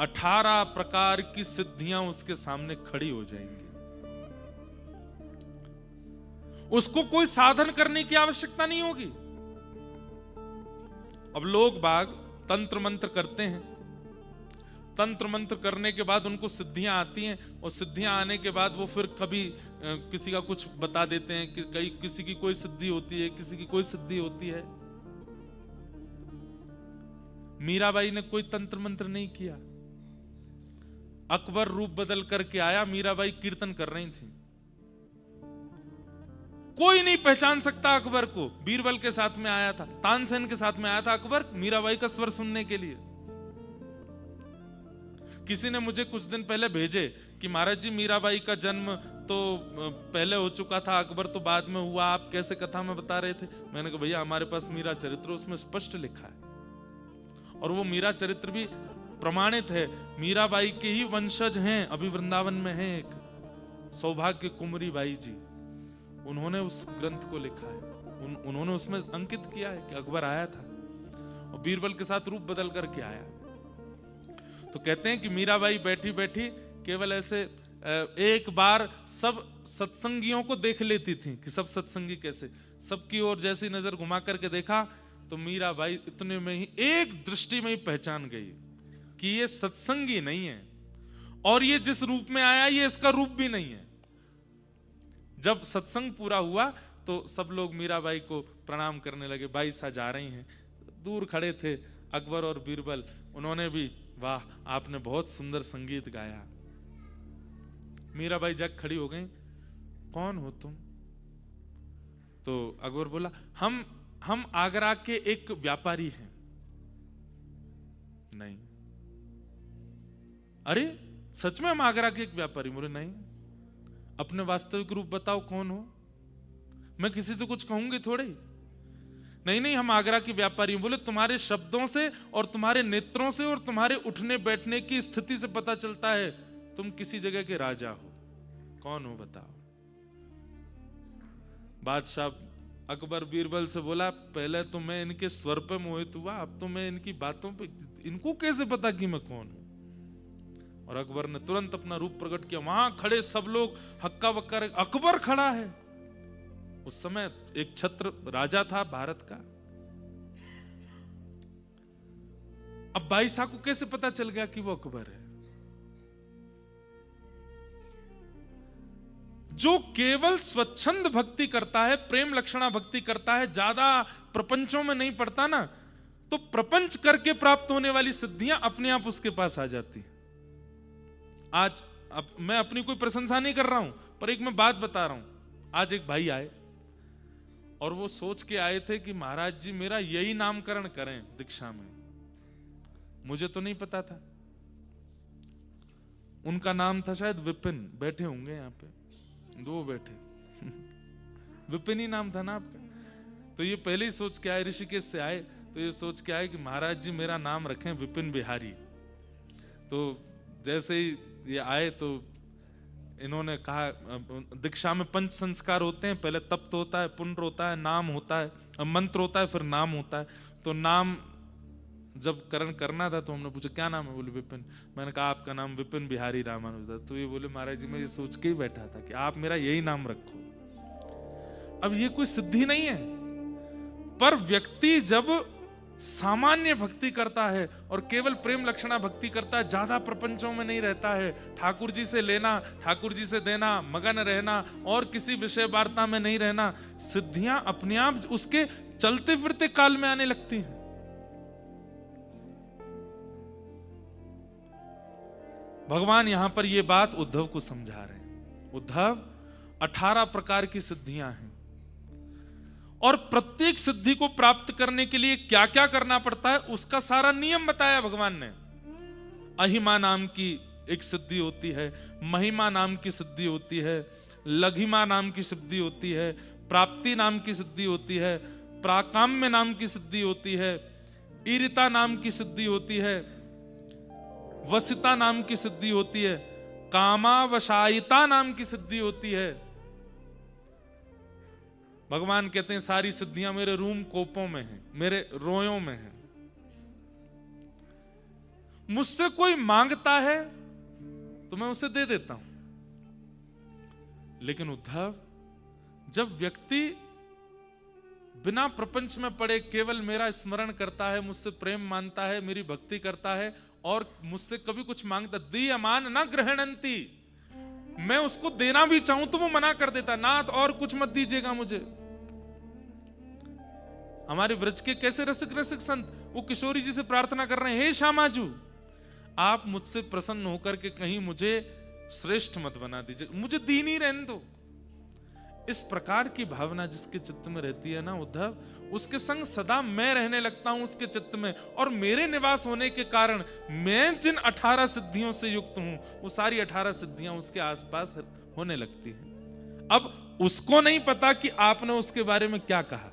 18 प्रकार की सिद्धियां उसके सामने खड़ी हो जाएंगी। उसको कोई साधन करने की आवश्यकता नहीं होगी। अब लोग बाग तंत्र मंत्र करते हैं, तंत्र मंत्र करने के बाद उनको सिद्धियां आती हैं, और सिद्धियां आने के बाद वो फिर कभी किसी का कुछ बता देते हैं कि कहीं किसी की कोई सिद्धि होती है, किसी की कोई सिद्धि होती है। मीराबाई ने कोई तंत्र मंत्र नहीं किया। अकबर रूप बदल करके आया, मीराबाई कीर्तन कर रही थी। कोई नहीं पहचान सकता अकबर को। बीरबल के साथ में आया था, तानसेन के साथ में आया था अकबर मीराबाई का स्वर सुनने के लिए। किसी ने मुझे कुछ दिन पहले भेजे कि महाराज जी मीराबाई का जन्म तो पहले हो चुका था, अकबर तो बाद में हुआ, आप कैसे कथा में बता रहे थे। मैंने कहा भैया हमारे पास मीरा चरित्र उसमें स्पष्ट लिखा है, और वो मीरा चरित्र भी प्रमाणित है। मीराबाई के ही वंशज हैं, अभी वृंदावन में हैं एक सौभाग्य कुमारी बाई जी, उन्होंने उस ग्रंथ को लिखा है। उन्होंने उसमें अंकित किया है कि अकबर आया था और बीरबल के साथ रूप बदल करके आया। तो कहते हैं कि मीराबाई बैठी बैठी केवल ऐसे एक बार सब सत्संगियों को देख लेती थी कि सब सत्संगी कैसे, सबकी ओर जैसी नजर घुमा करके देखा तो मीराबाई इतने में ही एक दृष्टि में ही पहचान गई कि ये सत्संगी नहीं है, और ये जिस रूप में आया ये इसका रूप भी नहीं है। जब सत्संग पूरा हुआ तो सब लोग मीराबाई को प्रणाम करने लगे, बाई सा जा रही हैं। दूर खड़े थे अकबर और बीरबल, उन्होंने भी वाह आपने बहुत सुंदर संगीत गाया। मीराबाई जग खड़ी हो गई, कौन हो तुम? तो अकबर बोला हम आगरा के एक व्यापारी हैं। नहीं। अरे सच में हम आगरा के एक व्यापारी? बोले नहीं। अपने वास्तविक रूप बताओ कौन हो, मैं किसी से कुछ कहूंगी थोड़े। नहीं हम आगरा के व्यापारी हैं। बोले तुम्हारे शब्दों से और तुम्हारे नेत्रों से और तुम्हारे उठने बैठने की स्थिति से पता चलता है तुम किसी जगह के राजा हो। कौन हो बताओ? बादशाह अकबर बीरबल से बोला पहले तो मैं इनके स्वर पे मोहित हुआ, अब तो मैं इनकी बातों पे, इनको कैसे पता कि मैं कौन हूं? और अकबर ने तुरंत अपना रूप प्रकट किया। वहां खड़े सब लोग हक्का बक्का, अकबर खड़ा है। उस समय एक छत्र राजा था भारत का। अब बाईसा को कैसे पता चल गया कि वो अकबर है? जो केवल स्वच्छंद भक्ति करता है, प्रेम लक्षणा भक्ति करता है, ज्यादा प्रपंचों में नहीं पड़ता ना, तो प्रपंच करके प्राप्त होने वाली सिद्धियां अपने आप उसके पास आ जाती। आज अब मैं अपनी कोई प्रशंसा नहीं कर रहा हूं, पर एक मैं बात बता रहा हूं। आज एक भाई आए और वो सोच के आए थे कि महाराज जी मेरा यही नामकरण करें दीक्षा में। मुझे तो नहीं पता था। उनका नाम था शायद विपिन, बैठे होंगे यहाँ पे, दो बैठे विपिन ही नाम था ना आपका। तो ये पहले ही सोच के आए, ऋषिकेश से आए तो ये सोच के आए कि महाराज जी मेरा नाम रखें विपिन बिहारी। तो जैसे ही ये आए तो इन्होंने कहा दीक्षा में पंच संस्कार होते हैं, पहले तप्त होता है, पुण्य होता है, नाम होता है, मंत्र होता है, फिर नाम होता है। तो नाम जब करण करना था तो हमने पूछा क्या नाम है, बोले विपिन। मैंने कहा आपका नाम विपिन बिहारी रामानुजदास। तो ये बोले महाराज जी मैं ये सोच के ही बैठा था कि आप मेरा यही नाम रखो। अब ये कोई सिद्धि नहीं है, पर व्यक्ति जब सामान्य भक्ति करता है और केवल प्रेम लक्षणा भक्ति करता है, ज्यादा प्रपंचों में नहीं रहता है, ठाकुर जी से लेना, ठाकुर जी से देना, मगन रहना और किसी विषय वार्ता में नहीं रहना, सिद्धियां अपने आप उसके चलते फिरते काल में आने लगती हैं। भगवान यहां पर यह बात उद्धव को समझा रहे हैं। उद्धव 18 प्रकार की सिद्धियां हैं और प्रत्येक सिद्धि को प्राप्त करने के लिए क्या क्या करना पड़ता है उसका सारा नियम बताया भगवान ने। अहिमा नाम की एक सिद्धि होती है, महिमा नाम की सिद्धि होती है, लघिमा नाम की सिद्धि होती है, प्राप्ति नाम की सिद्धि होती है, प्राकाम्य नाम की सिद्धि होती है, ईरिता नाम की सिद्धि होती है, वसिता नाम की सिद्धि होती है, कामावशायिता नाम की सिद्धि होती है। भगवान कहते हैं सारी सिद्धियां मेरे रूम कोपों में हैं, मेरे रोयों में हैं। मुझसे कोई मांगता है तो मैं उसे दे देता हूं। लेकिन उद्धव, जब व्यक्ति बिना प्रपंच में पड़े केवल मेरा स्मरण करता है, मुझसे प्रेम मानता है, मेरी भक्ति करता है और मुझसे कभी कुछ मांगता, दीयमान न ग्रहणंती, मैं उसको देना भी चाहूं तो वो मना कर देता, नाथ और कुछ मत दीजिएगा मुझे। हमारे ब्रज के कैसे रसिक रसिक संत, वो किशोरी जी से प्रार्थना कर रहे हैं, हे श्यामाजू आप मुझसे प्रसन्न होकर के कहीं मुझे श्रेष्ठ मत बना दीजिए, मुझे दीन ही रहने दो। इस प्रकार की भावना जिसके चित्त में रहती है ना उद्धव, उसके संग सदा मैं रहने लगता हूं उसके चित्त में, और मेरे निवास होने के कारण मैं जिन 18 सिद्धियों से युक्त हूं वो सारी 18 सिद्धियां उसके आसपास होने लगती हैं। अब उसको नहीं पता कि आपने उसके बारे में क्या कहा,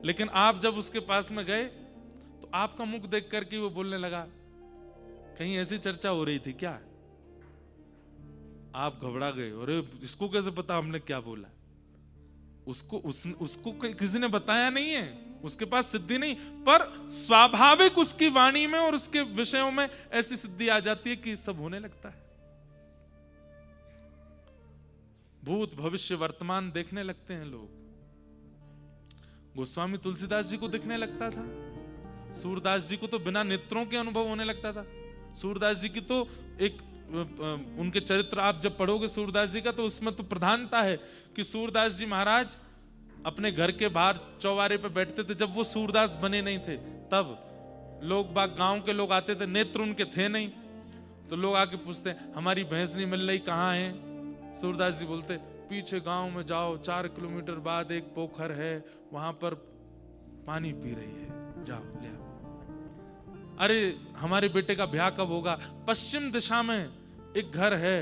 लेकिन आप जब उसके पास में गए तो आपका मुख देख करके वो बोलने लगा, कहीं ऐसी चर्चा हो रही थी क्या? आप घबरा गए, अरे इसको कैसे पता हमने क्या बोला? उसको किसी ने बताया नहीं है, उसके पास सिद्धि नहीं, पर स्वाभाविक उसकी वाणी में और उसके विषयों में ऐसी सिद्धि आ जाती है कि सब होने लगता है। भूत भविष्य वर्तमान देखने लगते हैं लोग। गोस्वामी तुलसीदास जी को दिखने लगता था, सूरदास जी को तो बिना नेत्रों के अनुभव होने लगता था। सूरदास जी की तो एक उनके चरित्र आप जब पढ़ोगे सूरदास जी का, तो उसमें तो प्रधानता है कि सूरदास जी महाराज अपने घर के बाहर चौबारे पे बैठते थे। जब वो सूरदास बने नहीं थे तब लोग बाग, गांव के लोग आते थे, नेत्र उनके थे नहीं, तो लोग आके पूछते हमारी भैंस नहीं मिल रही, कहाँ है? सूरदास जी बोलते पीछे गांव में जाओ, 4 किलोमीटर बाद एक पोखर है, वहां पर पानी पी रही है, जाओ ले आओ। अरे हमारे बेटे का ब्याह कब होगा? पश्चिम दिशा में एक घर है,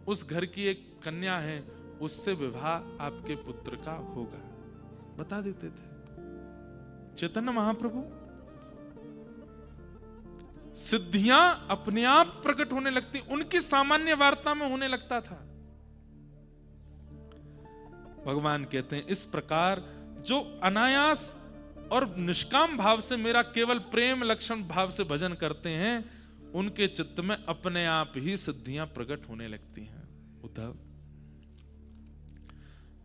उस घर की एक कन्या है, उससे विवाह आपके पुत्र का होगा, बता देते थे चैतन्य महाप्रभु। सिद्धियां अपने आप प्रकट होने लगती, उनकी सामान्य वार्ता में होने लगता था। भगवान कहते हैं इस प्रकार जो अनायास और निष्काम भाव से मेरा केवल प्रेम लक्षण भाव से भजन करते हैं, उनके चित्त में अपने आप ही सिद्धियां प्रकट होने लगती हैं। उद्धव,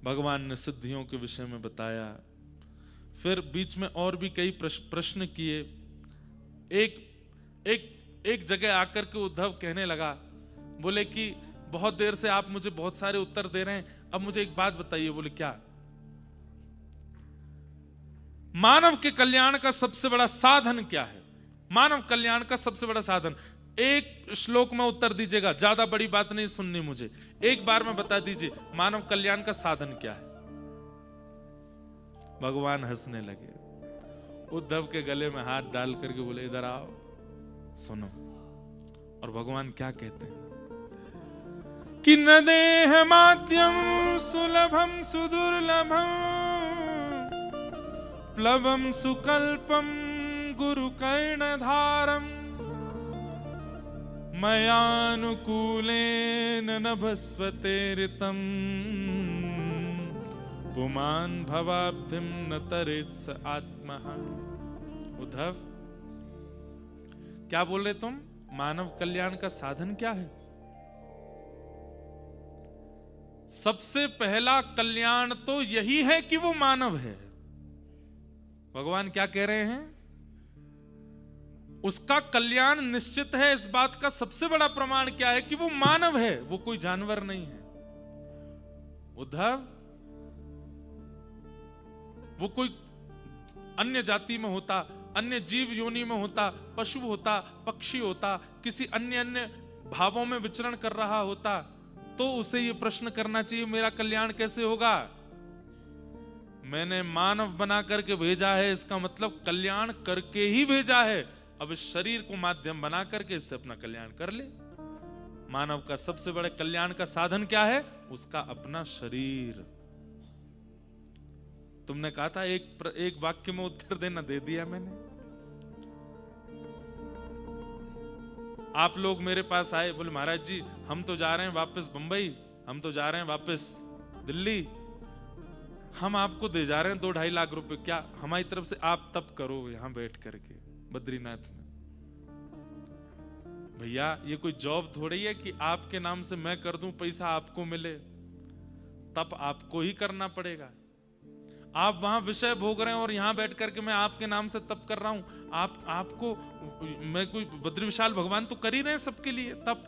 भगवान ने सिद्धियों के विषय में बताया, फिर बीच में और भी कई प्रश्न किए। एक जगह आकर के उद्धव कहने लगा, बोले कि बहुत देर से आप मुझे बहुत सारे उत्तर दे रहे हैं, अब मुझे एक बात बताइए। बोले क्या? मानव के कल्याण का सबसे बड़ा साधन क्या है? मानव कल्याण का सबसे बड़ा साधन, एक श्लोक में उत्तर दीजिएगा, ज्यादा बड़ी बात नहीं सुननी मुझे, एक बार में बता दीजिए मानव कल्याण का साधन क्या है। भगवान हंसने लगे, उद्धव के गले में हाथ डाल करके बोले इधर आओ सुनो। और भगवान क्या कहते हैं कि न देह माध्यम सुलभम सुदुर्लभम प्लवम सुकल्पम गुरु कर्णधारम मयानुकूलेन नभस्वते ऋतम् पुमान् भवाब्धिं न तरेत्स आत्मः। उद्धव, क्या बोल रहे तुम? मानव कल्याण का साधन क्या है? सबसे पहला कल्याण तो यही है कि वो मानव है। भगवान क्या कह रहे हैं? उसका कल्याण निश्चित है। इस बात का सबसे बड़ा प्रमाण क्या है? कि वो मानव है, वो कोई जानवर नहीं है। उद्धव, वो कोई अन्य जाति में होता, अन्य जीव योनि में होता, पशु होता, पक्षी होता, किसी अन्य भावों में विचरण कर रहा होता, तो उसे ये प्रश्न करना चाहिए मेरा कल्याण कैसे होगा? मैंने मानव बना करके भेजा है, इसका मतलब कल्याण करके ही भेजा है। अब इस शरीर को माध्यम बना करके इससे अपना कल्याण कर ले। मानव का सबसे बड़े कल्याण का साधन क्या है? उसका अपना शरीर। तुमने कहा था एक वाक्य में उत्तर देना, दे दिया मैंने। आप लोग मेरे पास आए, बोले महाराज जी हम तो जा रहे हैं वापस बंबई, हम तो जा रहे हैं वापस दिल्ली, हम आपको दे जा रहे हैं 2-2.5 लाख रुपए, क्या हमारी तरफ से आप तप करो यहां बैठ करके बद्रीनाथ में। भैया ये कोई जॉब थोड़ी है कि आपके नाम से मैं कर दूं, पैसा आपको मिले। तप आपको ही करना पड़ेगा। आप वहां विषय भोग रहे हैं और यहां बैठ करके मैं आपके नाम से तप कर रहा हूं। आपको मैं कोई बद्री विशाल भगवान तो कर ही रहे हैं सबके लिए तप,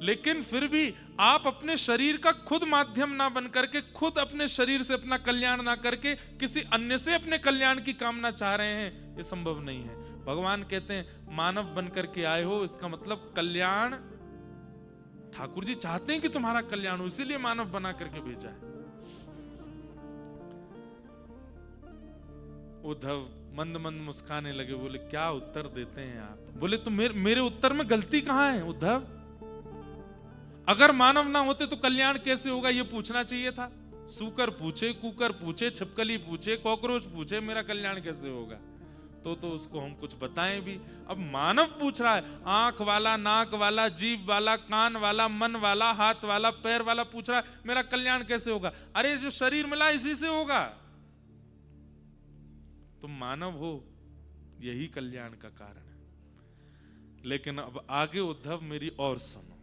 लेकिन फिर भी आप अपने शरीर का खुद माध्यम ना बन करके, खुद अपने शरीर से अपना कल्याण ना करके किसी अन्य से अपने कल्याण की कामना चाह रहे हैं, ये संभव नहीं है। भगवान कहते हैं मानव बन करके आए हो, इसका मतलब कल्याण ठाकुर जी चाहते हैं कि तुम्हारा कल्याण हो, इसीलिए मानव बना करके भेजा है। उद्धव मंद मंद मुस्काने लगे, बोले क्या उत्तर देते हैं आप? बोले तो मेरे उत्तर में गलती कहां है उद्धव? अगर मानव ना होते तो कल्याण कैसे होगा, ये पूछना चाहिए था। सूकर पूछे, कुकर पूछे, छिपकली पूछे, कॉकरोच पूछे, मेरा कल्याण कैसे होगा? तो उसको हम कुछ बताएं भी। अब मानव पूछ रहा है, आंख वाला, नाक वाला, जीभ वाला, कान वाला, मन वाला, हाथ वाला, पैर वाला पूछ रहा है मेरा कल्याण कैसे होगा? अरे जो शरीर मिला इसी से होगा। तुम मानव हो, यही कल्याण का कारण है। लेकिन अब आगे उद्धव मेरी और सुनो।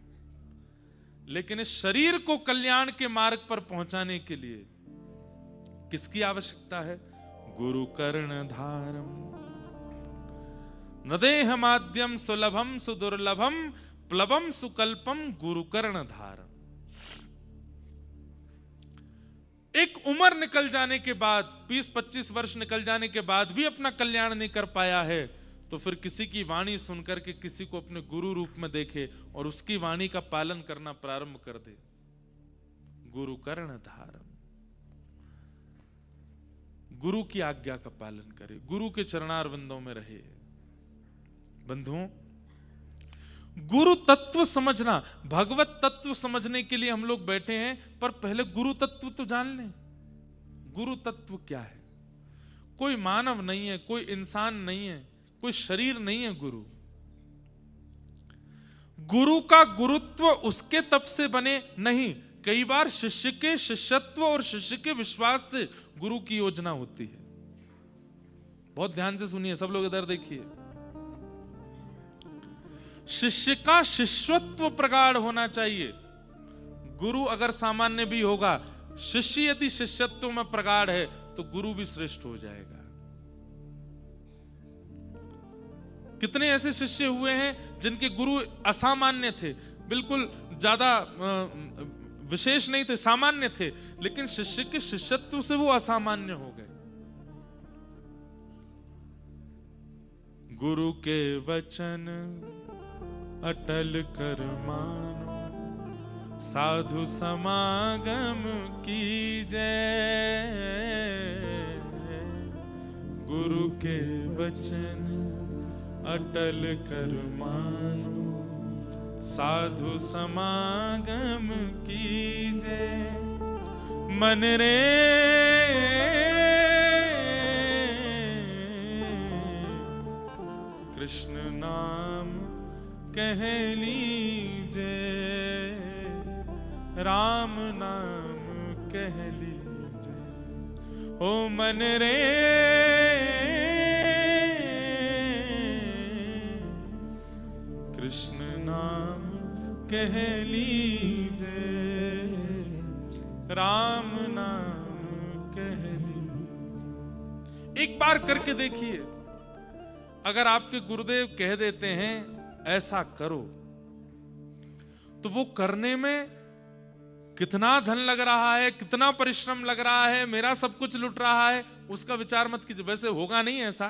लेकिन इस शरीर को कल्याण के मार्ग पर पहुंचाने के लिए किसकी आवश्यकता है? गुरु कर्ण धारम नदेह माध्यम सुलभम सुदुर्लभम प्लवम सुकल्पम गुरु कर्ण धारम। एक उम्र निकल जाने के बाद, 20-25 वर्ष निकल जाने के बाद भी अपना कल्याण नहीं कर पाया है, तो फिर किसी की वाणी सुनकर के किसी को अपने गुरु रूप में देखे और उसकी वाणी का पालन करना प्रारंभ कर दे। गुरु कर्ण धारम, गुरु की आज्ञा का पालन करे, गुरु के चरणारविंदों में रहे। बंधुओं, गुरु तत्व समझना, भगवत तत्व समझने के लिए हम लोग बैठे हैं, पर पहले गुरु तत्व तो जान लें। गुरु तत्व क्या है? कोई मानव नहीं है, कोई इंसान नहीं है, कोई शरीर नहीं है। गुरु का गुरुत्व उसके तप से बने नहीं, कई बार शिष्य के शिष्यत्व और शिष्य के विश्वास से गुरु की योजना होती है। बहुत ध्यान से सुनिए सब लोग, इधर देखिए। शिष्य का शिष्यत्व प्रगाढ़ होना चाहिए। गुरु अगर सामान्य भी होगा, शिष्य यदि शिष्यत्व में प्रगाढ़ है तो गुरु भी श्रेष्ठ हो जाएगा। कितने ऐसे शिष्य हुए हैं जिनके गुरु असामान्य थे, बिल्कुल ज्यादा विशेष नहीं थे, सामान्य थे, लेकिन शिष्य के शिष्यत्व से वो असामान्य हो गए। गुरु के वचन अटल कर मानो, साधु समागम की जय। गुरु के वचन अटल कर मानो, साधु समागम की जय। मन रे कृष्ण नाम कह लीजे, राम नाम कह लीजे। ओ मन रे कृष्ण नाम कह लीजे, राम नाम कह लीजे। एक बार करके देखिए, अगर आपके गुरुदेव कह देते हैं ऐसा करो, तो वो करने में कितना धन लग रहा है, कितना परिश्रम लग रहा है, मेरा सब कुछ लुट रहा है, उसका विचार मत कीजिए। वैसे होगा नहीं ऐसा,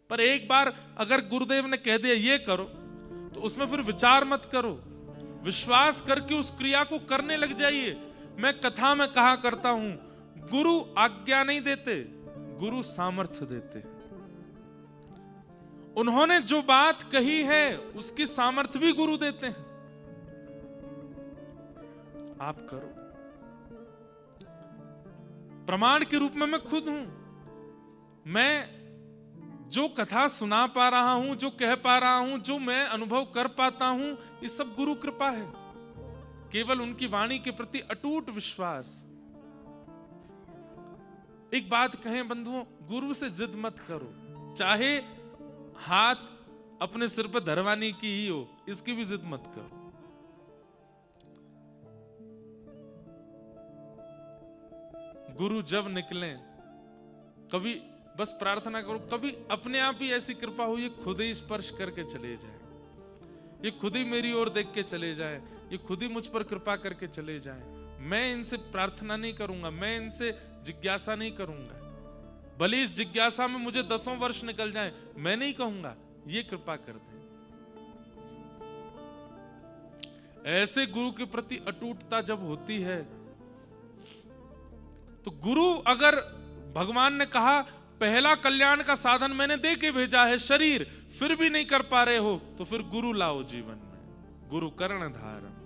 पर एक बार अगर गुरुदेव ने कह दिया ये करो, तो उसमें फिर विचार मत करो, विश्वास करके उस क्रिया को करने लग जाइए। मैं कथा में कहा करता हूं, गुरु आज्ञा नहीं देते, गुरु सामर्थ्य देते। उन्होंने जो बात कही है उसकी सामर्थ्य भी गुरु देते हैं। आप करो। प्रमाण के रूप में मैं खुद हूं। मैं जो कथा सुना पा रहा हूं, जो कह पा रहा हूं, जो मैं अनुभव कर पाता हूं, ये सब गुरु कृपा है। केवल उनकी वाणी के प्रति अटूट विश्वास। एक बात कहें बंधुओं, गुरु से जिद मत करो, चाहे हाथ अपने सिर पर धरवाने की ही हो, इसकी भी जिद मत करो। गुरु जब निकले, कभी बस प्रार्थना करो, कभी अपने आप ही ऐसी कृपा हो, ये खुद ही स्पर्श करके चले जाए, ये खुद ही मेरी ओर देख के चले जाए, ये खुद ही मुझ पर कृपा करके चले जाए। मैं इनसे प्रार्थना नहीं करूंगा, मैं इनसे जिज्ञासा नहीं करूंगा, भले इस जिज्ञासा में मुझे 10 वर्ष निकल जाए, मैं नहीं कहूंगा ये कृपा कर दे। ऐसे गुरु के प्रति अटूटता जब होती है, तो गुरु, अगर भगवान ने कहा पहला कल्याण का साधन मैंने दे के भेजा है शरीर, फिर भी नहीं कर पा रहे हो, तो फिर गुरु लाओ जीवन में, गुरु कर्ण धारम।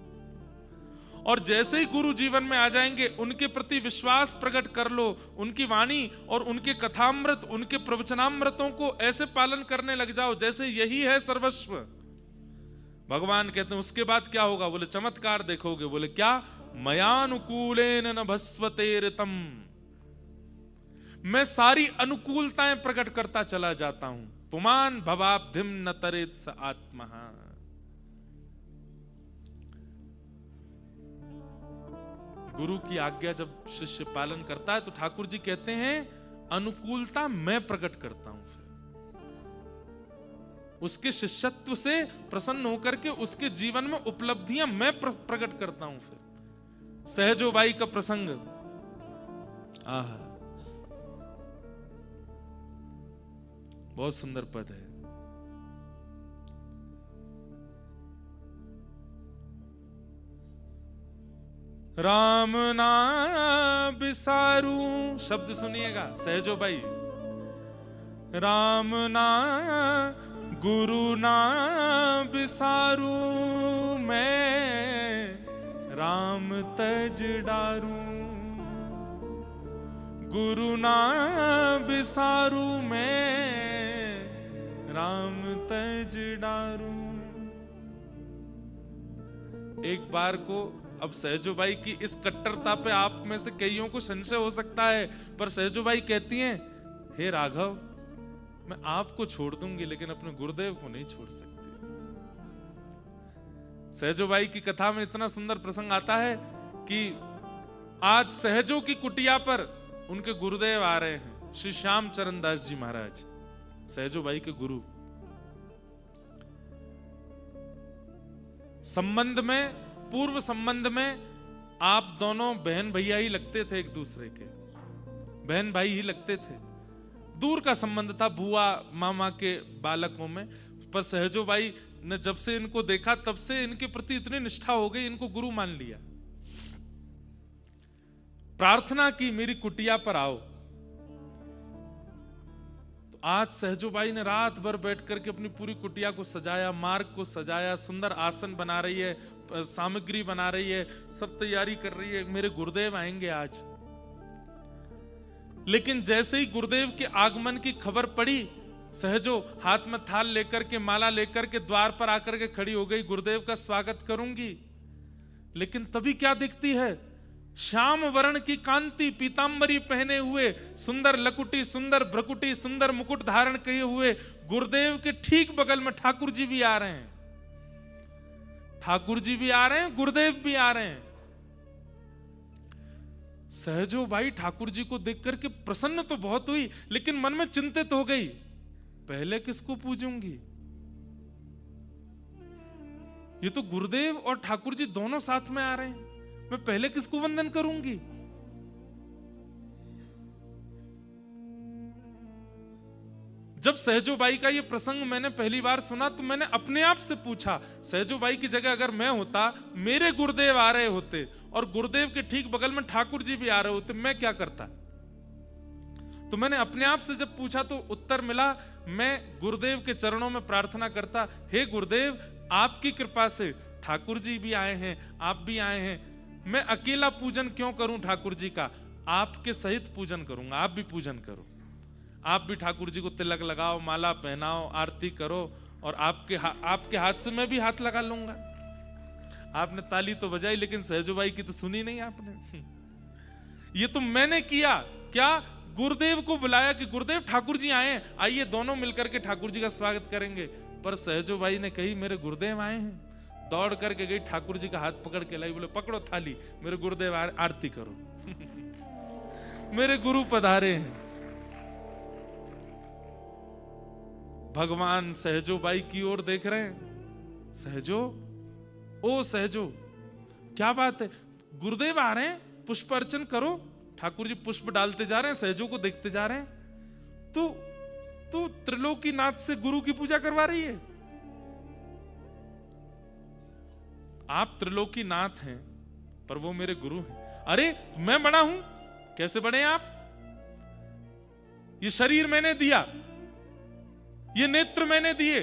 और जैसे ही गुरु जीवन में आ जाएंगे, उनके प्रति विश्वास प्रकट कर लो, उनकी वाणी और उनके कथामृत, उनके प्रवचनामृतों को ऐसे पालन करने लग जाओ जैसे यही है सर्वस्व। भगवान कहते हैं उसके बाद क्या होगा? बोले चमत्कार देखोगे। बोले क्या? मयानुकूलेन नभस्वतेरितम, मैं सारी अनुकूलताएं प्रकट करता चला जाता हूं। पुमान भवाब्धिम न तरेत स आत्मा। गुरु की आज्ञा जब शिष्य पालन करता है, तो ठाकुर जी कहते हैं अनुकूलता मैं प्रकट करता हूं। फिर उसके शिष्यत्व से प्रसन्न होकर के उसके जीवन में उपलब्धियां मैं प्रकट करता हूं। फिर सहजोबाई का प्रसंग, आहा, बहुत सुंदर पद है। राम ना बिसारू, शब्द सुनिएगा सहजोबाई। राम ना गुरु ना बिसारू, मैं राम तज डारू। गुरु ना बिसारू, मैं राम तज डारू। एक बार को, अब सहजोबाई की इस कट्टरता पे आप में से कईयों को संशय हो सकता है, पर सहजोबाई कहती हैं, हे राघव, मैं आपको छोड़ दूंगी लेकिन अपने गुरुदेव को नहीं छोड़ सकती। सहजोबाई की कथा में इतना सुंदर प्रसंग आता है कि आज सहजो की कुटिया पर उनके गुरुदेव आ रहे हैं, श्री श्याम चरण दास जी महाराज, सहजोबाई के गुरु। संबंध में, पूर्व संबंध में आप दोनों बहन भैया ही लगते थे, एक दूसरे के बहन भाई ही लगते थे। दूर का संबंध था बुआ मामा के बालकों में, पर सहजोबाई ने जब से इनको देखा तब से इनके प्रति इतनी निष्ठा हो गई, इनको गुरु मान लिया। प्रार्थना की मेरी कुटिया पर आओ। तो आज सहजोबाई ने रात भर बैठ करके अपनी पूरी कुटिया को सजाया, मार्ग को सजाया, सुंदर आसन बना रही है, सामग्री बना रही है, सब तैयारी कर रही है, मेरे गुरुदेव आएंगे आज। लेकिन जैसे ही गुरुदेव के आगमन की खबर पड़ी, सहजो हाथ में थाल लेकर के, माला लेकर के द्वार पर आकर के खड़ी हो गई, गुरुदेव का स्वागत करूंगी। लेकिन तभी क्या दिखती है, श्याम वर्ण की कांति, पीतांबरी पहने हुए, सुंदर लकुटी, सुंदर भ्रकुटी, सुंदर मुकुट धारण किए हुए गुरुदेव के ठीक बगल में ठाकुर जी भी आ रहे हैं। ठाकुर जी भी आ रहे हैं, गुरुदेव भी आ रहे हैं। सहजो भाई ठाकुर जी को देख करके प्रसन्न तो बहुत हुई, लेकिन मन में चिंतित हो गई, पहले किसको पूजूंगी? ये तो गुरुदेव और ठाकुर जी दोनों साथ में आ रहे हैं, मैं पहले किसको वंदन करूंगी? जब सहजोबाई का ये प्रसंग मैंने पहली बार सुना तो मैंने अपने आप से पूछा, सहजोबाई की जगह अगर मैं होता, मेरे गुरुदेव आ रहे होते और गुरुदेव के ठीक बगल में ठाकुर जी भी आ रहे होते, मैं क्या करता? तो मैंने अपने आप से जब पूछा तो उत्तर मिला, मैं गुरुदेव के चरणों में प्रार्थना करता, हे गुरुदेव, आपकी कृपा से ठाकुर जी भी आए हैं, आप भी आए हैं, मैं अकेला पूजन क्यों करूं ठाकुर जी का? आपके सहित पूजन करूंगा, आप भी पूजन करो, आप भी ठाकुर जी को तिलक लगाओ, माला पहनाओ, आरती करो, और आपके हाथ से मैं भी हाथ लगा लूंगा। आपने ताली तो बजाई, लेकिन सहजोबाई की तो सुनी नहीं आपने। ये तो मैंने किया, क्या? गुरुदेव को बुलाया कि गुरुदेव ठाकुर जी आए हैं, आइए दोनों मिलकर के ठाकुर जी का स्वागत करेंगे। पर सहजोबाई ने कही, मेरे गुरुदेव आए हैं, दौड़ करके गई, ठाकुर जी का हाथ पकड़ के लाई, बोले पकड़ो थाली, मेरे गुरुदेव आरती करो। मेरे गुरु पधारे हैं। भगवान सहजोबाई की ओर देख रहे हैं, सहजो, ओ सहजो, क्या बात है, गुरुदेव आ रहे हैं, पुष्प अर्चन करो। ठाकुर जी पुष्प डालते जा रहे हैं, सहजो को देखते जा रहे हैं। तो त्रिलोकीनाथ से गुरु की पूजा करवा रही है। आप त्रिलोकीनाथ हैं, पर वो मेरे गुरु हैं। अरे मैं बड़ा हूं, कैसे बड़े आप? ये शरीर मैंने दिया, ये नेत्र मैंने दिए,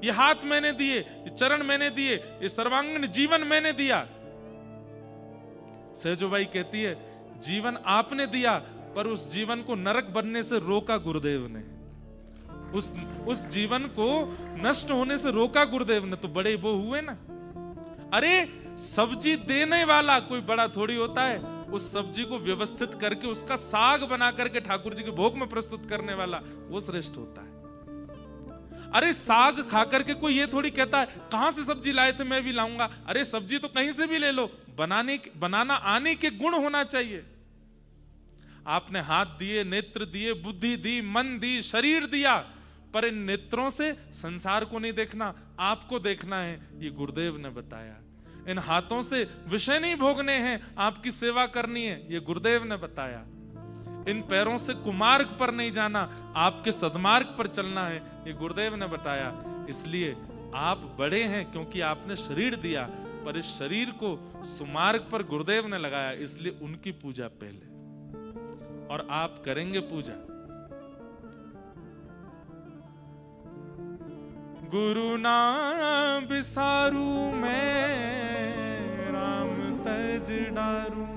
ये हाथ मैंने दिए, ये चरण मैंने दिए, ये सर्वांगीण जीवन मैंने दिया। सहजोबाई कहती है, जीवन आपने दिया, पर उस जीवन को नरक बनने से रोका गुरुदेव ने, उस जीवन को नष्ट होने से रोका गुरुदेव ने। तो बड़े वो हुए ना। अरे सब्जी देने वाला कोई बड़ा थोड़ी होता है, उस सब्जी को व्यवस्थित करके उसका साग बना करके ठाकुर जी के भोग में प्रस्तुत करने वाला, वो श्रेष्ठ होता है। अरे साग खा करके कोई ये थोड़ी कहता है, कहां से सब्जी लाए थे, मैं भी लाऊंगा। अरे सब्जी तो कहीं से भी ले लो, बनाना आने के गुण होना चाहिए। आपने हाथ दिए, नेत्र दिए, बुद्धि दी, मन दी, शरीर दिया, पर इन नेत्रों से संसार को नहीं देखना, आपको देखना है, ये गुरुदेव ने बताया। इन हाथों से विषय नहीं भोगने हैं, आपकी सेवा करनी है, ये गुरुदेव ने बताया। इन पैरों से कुमार्ग पर नहीं जाना, आपके सद्मार्ग पर चलना है, ये गुरुदेव ने बताया। इसलिए आप बड़े हैं क्योंकि आपने शरीर दिया, पर इस शरीर को सुमार्ग पर गुरुदेव ने लगाया, इसलिए उनकी पूजा पहले, और आप करेंगे पूजा। गुरु ना बिसारू मैं, राम तज डारू।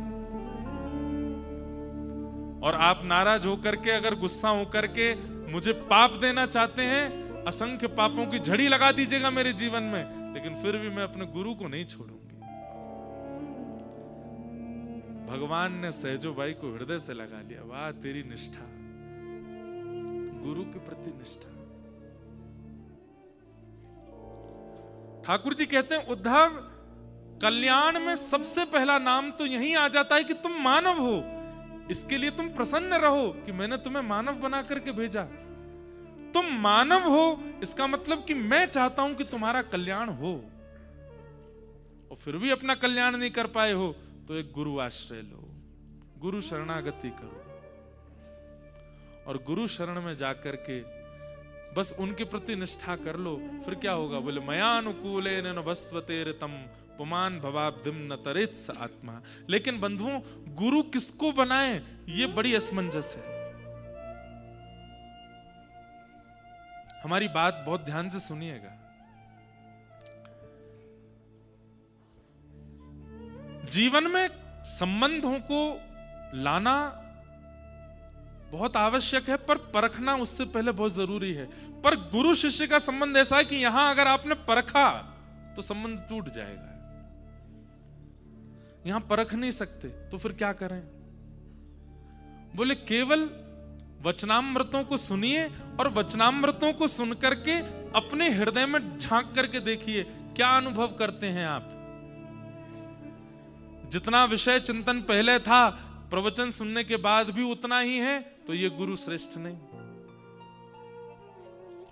और आप नाराज होकर के, अगर गुस्सा होकर के मुझे पाप देना चाहते हैं, असंख्य पापों की झड़ी लगा दीजिएगा मेरे जीवन में, लेकिन फिर भी मैं अपने गुरु को नहीं छोड़ूंगी। भगवान ने सहजोबाई को हृदय से लगा लिया। वाह तेरी निष्ठा, गुरु के प्रति निष्ठा। ठाकुर जी कहते हैं, उद्धव, कल्याण में सबसे पहला नाम तो यही आ जाता है कि तुम मानव हो। इसके लिए तुम प्रसन्न रहो कि मैंने तुम्हें मानव बना करके भेजा। तुम मानव हो, इसका मतलब कि मैं चाहता हूं कि तुम्हारा कल्याण हो, और फिर भी अपना कल्याण नहीं कर पाए हो, तो एक गुरु आश्रय लो, गुरु शरणागति करो, और गुरु शरण में जाकर के बस उनके प्रति निष्ठा कर लो। फिर क्या होगा? बोले मयानुकूले न भस्वते ऋतम पुमान भवाब्धिम न तरेत स आत्मा। लेकिन बंधुओं, गुरु किसको बनाए, ये बड़ी असमंजस है। हमारी बात बहुत ध्यान से सुनिएगा। जीवन में संबंधों को लाना बहुत आवश्यक है, पर परखना उससे पहले बहुत जरूरी है। पर गुरु शिष्य का संबंध ऐसा है कि यहां अगर आपने परखा तो संबंध टूट जाएगा। यहां परख नहीं सकते तो फिर क्या करें? बोले केवल वचनामृतों को सुनिए और वचनामृतों को सुन करके अपने हृदय में झांक करके देखिए क्या अनुभव करते हैं आप। जितना विषय चिंतन पहले था प्रवचन सुनने के बाद भी उतना ही है तो ये गुरु श्रेष्ठ नहीं।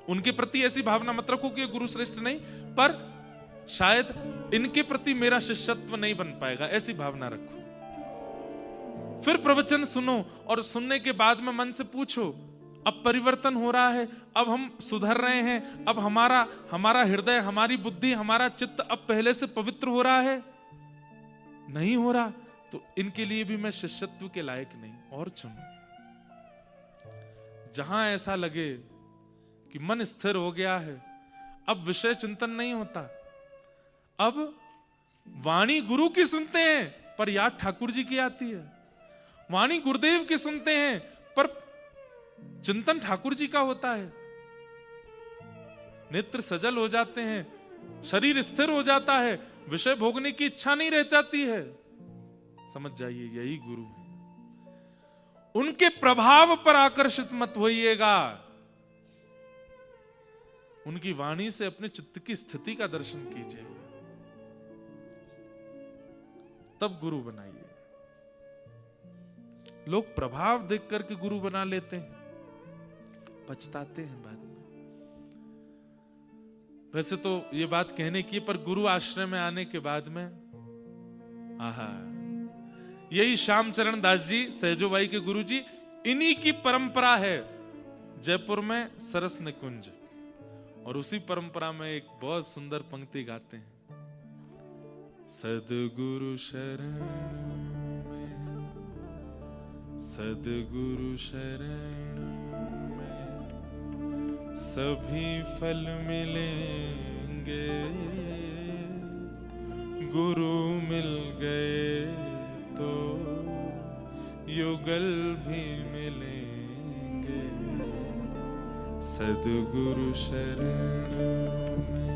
उनके प्रति ऐसी भावना मत रखो कि ये गुरु श्रेष्ठ नहीं, पर शायद इनके प्रति मेरा शिष्यत्व नहीं बन पाएगा, ऐसी भावना रखो। फिर प्रवचन सुनो और सुनने के बाद में मन से पूछो अब परिवर्तन हो रहा है, अब हम सुधर रहे हैं, अब हमारा हृदय, हमारी बुद्धि, हमारा चित्त अब पहले से पवित्र हो रहा है। नहीं हो रहा तो इनके लिए भी मैं शिष्यत्व के लायक नहीं, और चुनो। जहां ऐसा लगे कि मन स्थिर हो गया है, अब विषय चिंतन नहीं होता, अब वाणी गुरु की सुनते हैं पर याद ठाकुर जी की आती है, वाणी गुरुदेव की सुनते हैं पर चिंतन ठाकुर जी का होता है, नेत्र सजल हो जाते हैं, शरीर स्थिर हो जाता है, विषय भोगने की इच्छा नहीं रह जाती है। समझ जाइए यही गुरु है। उनके प्रभाव पर आकर्षित मत होइएगा, उनकी वाणी से अपने चित्त की स्थिति का दर्शन कीजिए, तब गुरु बनाइए। लोग प्रभाव देख करके गुरु बना लेते हैं, पछताते हैं बाद में। वैसे तो ये बात कहने की, पर गुरु आश्रय में आने के बाद में आहा, यही श्याम चरण दास जी सहजोबाई के गुरु जी, इन्हीं की परंपरा है जयपुर में सरस निकुंज, और उसी परंपरा में एक बहुत सुंदर पंक्ति गाते हैं, सद्गुरु शरण में, सद्गुरु शरण में सभी फल मिलेंगे, गुरु मिल गए तो युगल भी मिलेंगे, सद्गुरु शरण में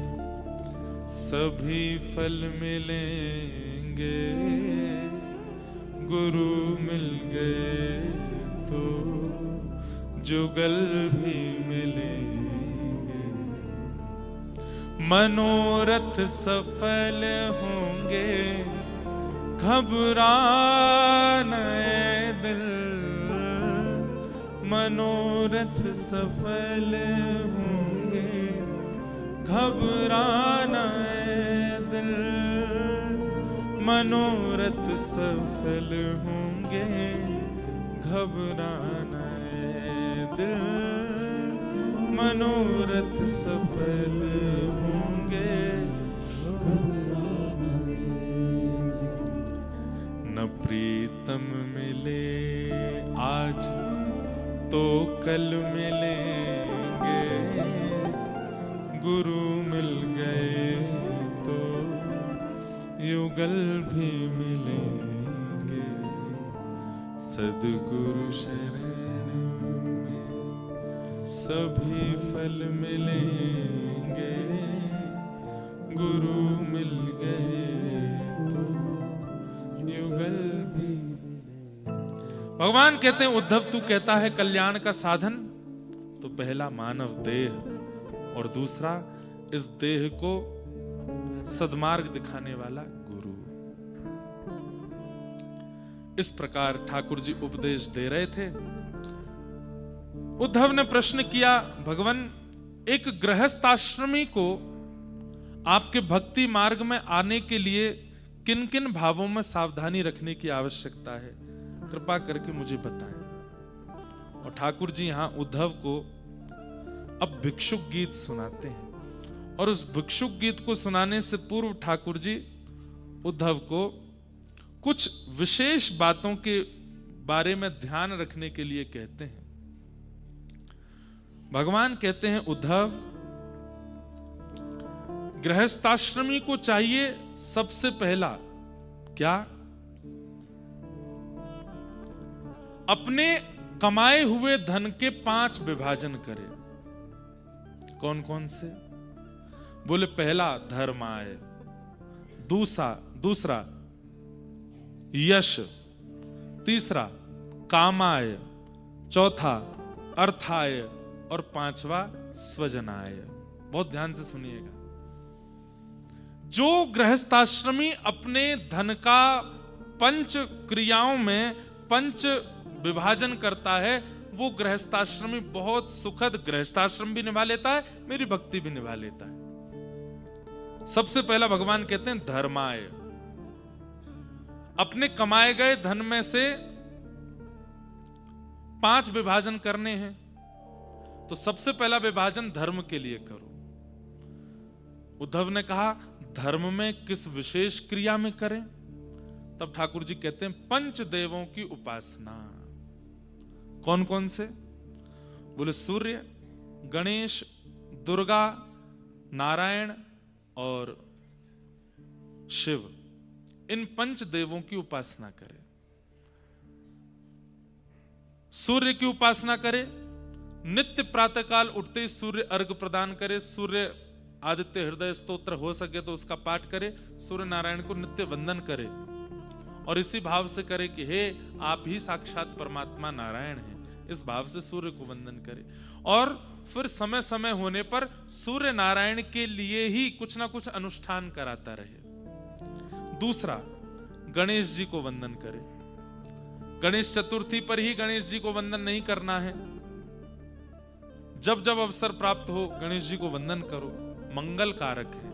सभी फल मिलेंगे, गुरु मिल गए तो जुगल भी मिलेंगे, मनोरथ सफल होंगे, घबराना दिल, मनोरथ सफल होंगे, घबराना दिल, मनोरथ सफल होंगे, घबराना दिल, मनोरथ सफल होंगे, न प्रीतम मिले आज तो कल मिलेंगे, गुरु मिल गए तो युगल भी मिलेंगे, सद्गुरु शरण में सभी फल मिलेंगे, गुरु मिल गए तो युगल भी। भगवान कहते हैं उद्धव तू कहता है कल्याण का साधन, तो पहला मानव देह और दूसरा इस देह को सद्मार्ग दिखाने वाला गुरु। इस प्रकार ठाकुर जी उपदेश दे रहे थे। उद्धव ने प्रश्न किया, भगवान एक गृहस्थाश्रमी को आपके भक्ति मार्ग में आने के लिए किन किन भावों में सावधानी रखने की आवश्यकता है, कृपा करके मुझे बताएं। और ठाकुर जी यहां उद्धव को अब भिक्षुक गीत सुनाते हैं, और उस भिक्षुक गीत को सुनाने से पूर्व ठाकुर जी उद्धव को कुछ विशेष बातों के बारे में ध्यान रखने के लिए कहते हैं। भगवान कहते हैं उद्धव, गृहस्थाश्रमी को चाहिए सबसे पहला क्या? अपने कमाए हुए धन के 5 विभाजन करे। कौन कौन से? बोले पहला धर्माय, दूसरा यश, तीसरा कामाय, चौथा अर्थाय और 5वां स्वजनाय। बहुत ध्यान से सुनिएगा। जो गृहस्थाश्रमी अपने धन का 5 क्रियाओं में 5 विभाजन करता है, वो गृहस्थाश्रमी बहुत सुखद गृहस्थाश्रम भी निभा लेता है, मेरी भक्ति भी निभा लेता है। सबसे पहला भगवान कहते हैं धर्माय। अपने कमाए गए धन में से 5 विभाजन करने हैं, तो सबसे पहला विभाजन धर्म के लिए करो। उद्धव ने कहा धर्म में किस विशेष क्रिया में करें? तब ठाकुर जी कहते हैं 5 देवों की उपासना। कौन कौन से? बोले सूर्य, गणेश, दुर्गा, नारायण और शिव। इन 5 देवों की उपासना करें। सूर्य की उपासना करें, नित्य प्रातःकाल उठते ही सूर्य अर्घ प्रदान करे। सूर्य आदित्य हृदय स्तोत्र हो सके तो उसका पाठ करे। सूर्य नारायण को नित्य वंदन करे और इसी भाव से करे कि हे आप ही साक्षात परमात्मा नारायण हैं। इस भाव से सूर्य को वंदन करे और फिर समय समय होने पर सूर्य नारायण के लिए ही कुछ ना कुछ अनुष्ठान कराता रहे। दूसरा, गणेश जी को वंदन करे। गणेश चतुर्थी पर ही गणेश जी को वंदन नहीं करना है, जब जब अवसर प्राप्त हो गणेश जी को वंदन करो। मंगल कारक है,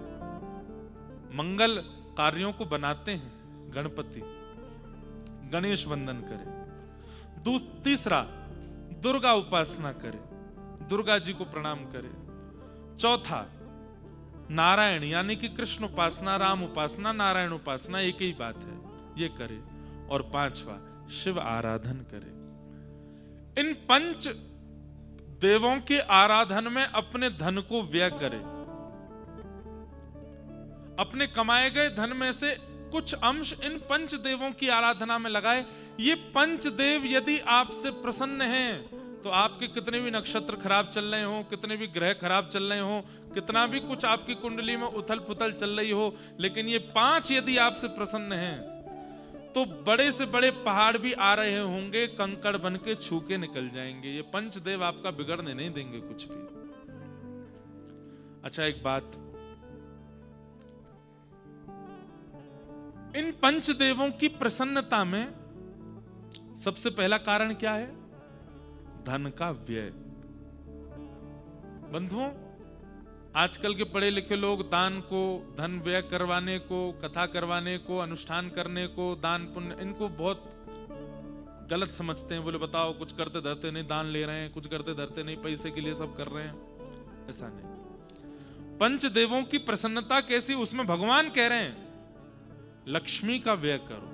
मंगल कार्यों को बनाते हैं गणपति। गणेश वंदन करे। तीसरा, दुर्गा उपासना करे, दुर्गा जी को प्रणाम करे। चौथा, नारायण यानी कि कृष्ण उपासना, राम उपासना, नारायण उपासना एक ही बात है, ये करे। और 5वां, शिव आराधन करे। इन 5 देवों के आराधन में अपने धन को व्यय करे। अपने कमाए गए धन में से कुछ अंश इन 5 देवों की आराधना में लगाए। ये 5 देव यदि आपसे प्रसन्न हैं तो आपके कितने भी नक्षत्र खराब चल रहे हो, कितने भी ग्रह खराब चल रहे हो, कितना भी कुछ आपकी कुंडली में उथल पुथल चल रही हो, लेकिन ये 5 यदि आपसे प्रसन्न हैं तो बड़े से बड़े पहाड़ भी आ रहे होंगे, कंकड़ बन के छू के निकल जाएंगे। ये 5 देव आपका बिगड़ने नहीं देंगे कुछ भी। अच्छा, एक बात, इन 5 देवों की प्रसन्नता में सबसे पहला कारण क्या है? धन का व्यय। बंधुओं, आजकल के पढ़े लिखे लोग दान को, धन व्यय करवाने को, कथा करवाने को, अनुष्ठान करने को, दान पुण्य, इनको बहुत गलत समझते हैं। बोले बताओ, कुछ करते धरते नहीं दान ले रहे हैं, कुछ करते धरते नहीं पैसे के लिए सब कर रहे हैं। ऐसा नहीं। 5 देवों की प्रसन्नता कैसी, उसमें भगवान कह रहे हैं लक्ष्मी का व्यय करो।